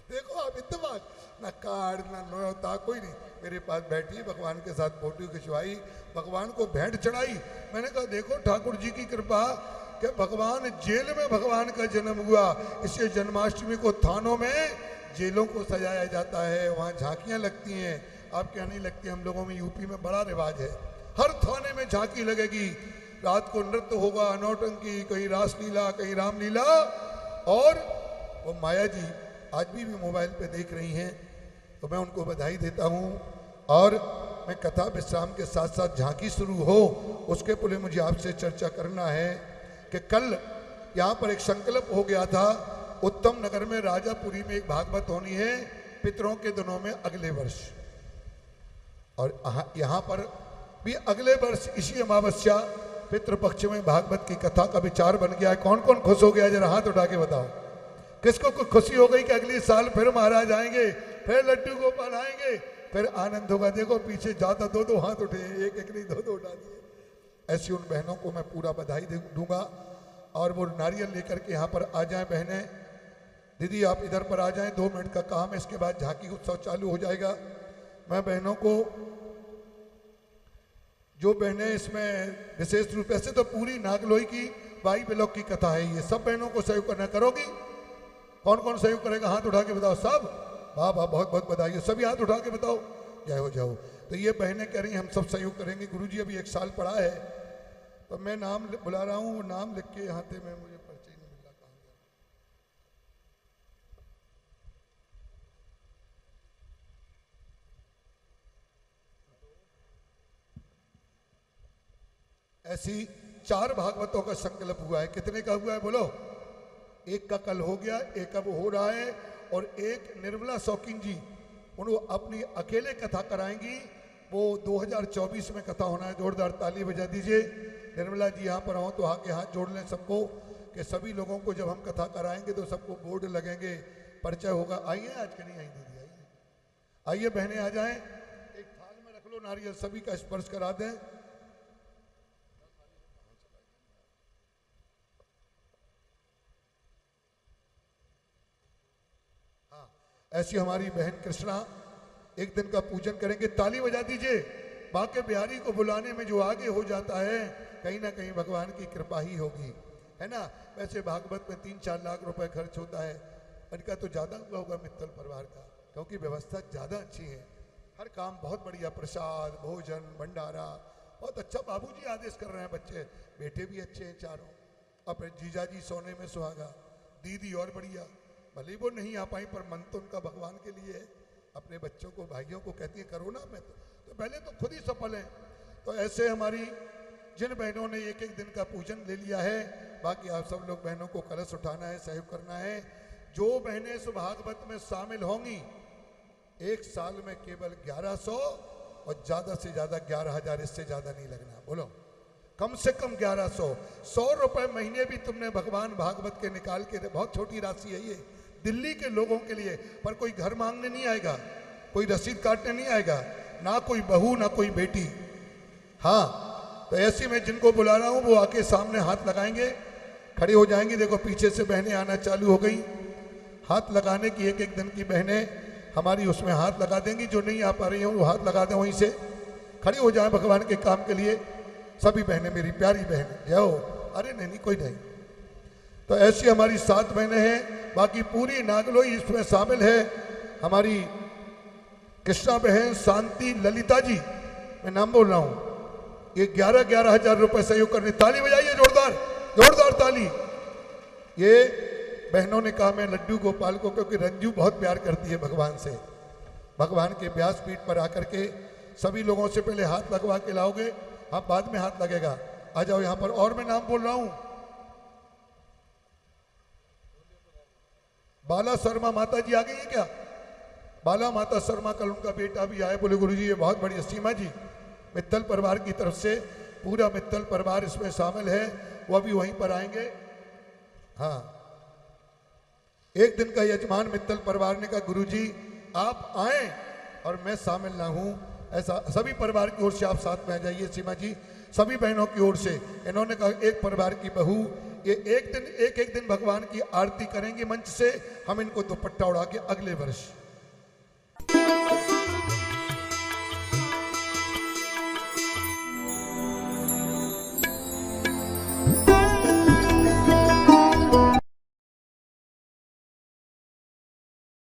देखो आप इत्तेफाक, ना कार्ड ना न्योता, कोई नहीं, मेरे पास बैठी भगवान के साथ फोटो खिंचवाई, भगवान को भेंट चढ़ाई। मैंने कहा देखो ठाकुर जी की कृपा कि भगवान जेल में भगवान का जन्म हुआ, इसलिए जन्माष्टमी को थानों में जेलों को सजाया जाता है, वहाँ झांकियाँ लगती हैं। आप क्या नहीं लगती? हम लोगों में यूपी में बड़ा रिवाज है, हर थाने में झांकी लगेगी, रात को नृत्य होगा, नौटंकी, कहीं रासलीला, कहीं रामलीला। और वो माया जी आज भी मोबाइल पे देख रही हैं, तो मैं उनको बधाई देता हूँ। और मैं कथा विश्राम के साथ साथ झांकी शुरू हो उसके पहले मुझे आपसे चर्चा करना है कि कल यहाँ पर एक संकल्प हो गया था, उत्तम नगर में राजापुरी में एक भागवत होनी है पितरों के दिनों में अगले वर्ष, और यहाँ पर भी अगले वर्ष इसी अमावस्या पितृपक्ष में भागवत की कथा का विचार बन गया है। कौन कौन खुश हो गया जरा हाथ उठा के बताओ, किसको कुछ खुशी हो गई कि अगले साल फिर महाराज आएंगे, फिर लड्डू गोपाल आएंगे, फिर आनंद होगा। देखो पीछे ज्यादा दो हाथ उठे, एक एक नहीं दो उठा दिए। ऐसी उन बहनों को मैं पूरा बधाई दूंगा, और वो नारियल लेकर के यहाँ पर आ जाएं। बहनें दीदी आप इधर पर आ जाएं, 2 मिनट का काम है, इसके बाद झांकी उत्सव चालू हो जाएगा। मैं बहनों को, जो बहनें इसमें विशेष रूप से, तो पूरी नागलोई की वाई ब्लॉक की कथा है ये, सब बहनों को सहयोग करना, करोगी? कौन कौन सहयोग करेगा हाथ उठा के बताओ। सब? वाह वाह, बहुत बहुत बधाई हो, सभी हाथ उठा के बताओ। जय हो जय हो। तो ये बहनें कह रही हैं हम सब सहयोग करेंगे। गुरुजी अभी 1 साल पढ़ा है, तो मैं नाम बुला रहा हूँ, वो नाम लिख के यहाँ थे, मैं मुझे परिचय नहीं मिला कहाँ गया। ऐसी 4 भागवतों का संकल्प हुआ है। कितने का हुआ है बोलो? 1 का कल हो गया, 1 का वो हो रहा है, और 1 निर्मला शौकीन जी उन्होंने अपनी अकेले कथा कराएंगी, वो 2024 में कथा होना है। जोरदार ताली बजा दीजिए। निर्मला जी यहाँ पर हो तो आके हाथ जोड़ लें सबको, कि सभी लोगों को जब हम कथा कराएंगे तो सबको बोर्ड लगेंगे, परिचय होगा। आइए आज के नहीं आई दीदी, आइए आइए बहनें आ जाएं। एक थाल में रख लो नारियल, सभी का स्पर्श करा दें। ऐसी हमारी बहन कृष्णा एक दिन का पूजन करेंगे। ताली बजा दीजिए। बाके बिहारी को बुलाने में जो आगे हो जाता है, कहीं ना कहीं भगवान की कृपा ही होगी, है ना। वैसे भागवत में 3-4 लाख रुपए खर्च होता है, इनका तो ज़्यादा हुआ होगा मित्तल परिवार का, क्योंकि व्यवस्था ज़्यादा अच्छी है। हर काम बहुत बढ़िया, प्रसाद, भोजन, भंडारा बहुत अच्छा। बाबूजी आदेश कर रहे हैं, बच्चे बेटे भी अच्छे हैं चारों। अपने जीजाजी सोने में सुहागा, दीदी और बढ़िया। भले वो नहीं आ पाई पर मन तो उनका भगवान के लिए है। अपने बच्चों को, भाइयों को कहती है करो ना, मैं तो पहले तो खुद ही सफल है। तो ऐसे हमारी जिन बहनों ने एक एक दिन का पूजन ले लिया है, बाकी आप सब लोग बहनों को कलश उठाना है, सहयोग करना है। जो बहनें इस भागवत में शामिल होंगी, एक साल में केवल 1100 और ज्यादा से ज्यादा 11,000, इससे ज्यादा नहीं लगना। बोलो, कम से कम 1100। 100 रुपए महीने भी तुमने भगवान भागवत के निकाल के, बहुत छोटी राशि है ये दिल्ली के लोगों के लिए। पर कोई घर मांगने नहीं आएगा, कोई रसीद काटने नहीं आएगा, ना कोई बहू ना कोई बेटी। हाँ, तो ऐसे में जिनको बुला रहा हूं वो आके सामने हाथ लगाएंगे, खड़े हो जाएंगे। देखो पीछे से बहनें आना चालू हो गई। हाथ लगाने की एक एक दिन की बहनें हमारी उसमें हाथ लगा देंगी। जो नहीं आ पा रही हैं वो हाथ लगा दें, वहीं से खड़ी हो जाए भगवान के काम के लिए। सभी बहनें मेरी प्यारी बहन, जय हो। अरे नहीं कोई नहीं। तो ऐसी हमारी 7 बहनें हैं। बाकी पूरी नागलोई इसमें शामिल है। हमारी कृष्णा बहन, शांति, ललिता जी, मैं नाम बोल रहा हूं, ये 11,000 रुपए सहयोग करने। ताली बजाइए, जोरदार जोरदार ताली। ये बहनों ने कहा मैं लड्डू गोपाल को, क्योंकि रंजू बहुत प्यार करती है भगवान से, भगवान के व्यासपीठ पर आकर के सभी लोगों से पहले हाथ लगवा के लाओगे, आप बाद में हाथ लगेगा। आ जाओ यहां पर। और मैं नाम बोल रहा हूं, बाला शर्मा माता जी आ गई है क्या? बाला माता शर्मा, कल उनका बेटा भी आए। बोले गुरुजी ये बहुत बढ़िया। सीमा जी, मित्तल परिवार की तरफ से पूरा मित्तल परिवार इसमें शामिल है, वो अभी वहीं पर आएंगे। हाँ, एक दिन का यजमान मित्तल परिवार ने कहा गुरुजी आप आए और मैं शामिल ना हूं, ऐसा सभी परिवार की ओर से आप साथ में आ जाइए। सीमा जी, सभी बहनों की ओर से इन्होंने कहा एक परिवार की बहू ये एक दिन भगवान की आरती करेंगे मंच से, हम इनको दुपट्टा उड़ा के अगले वर्ष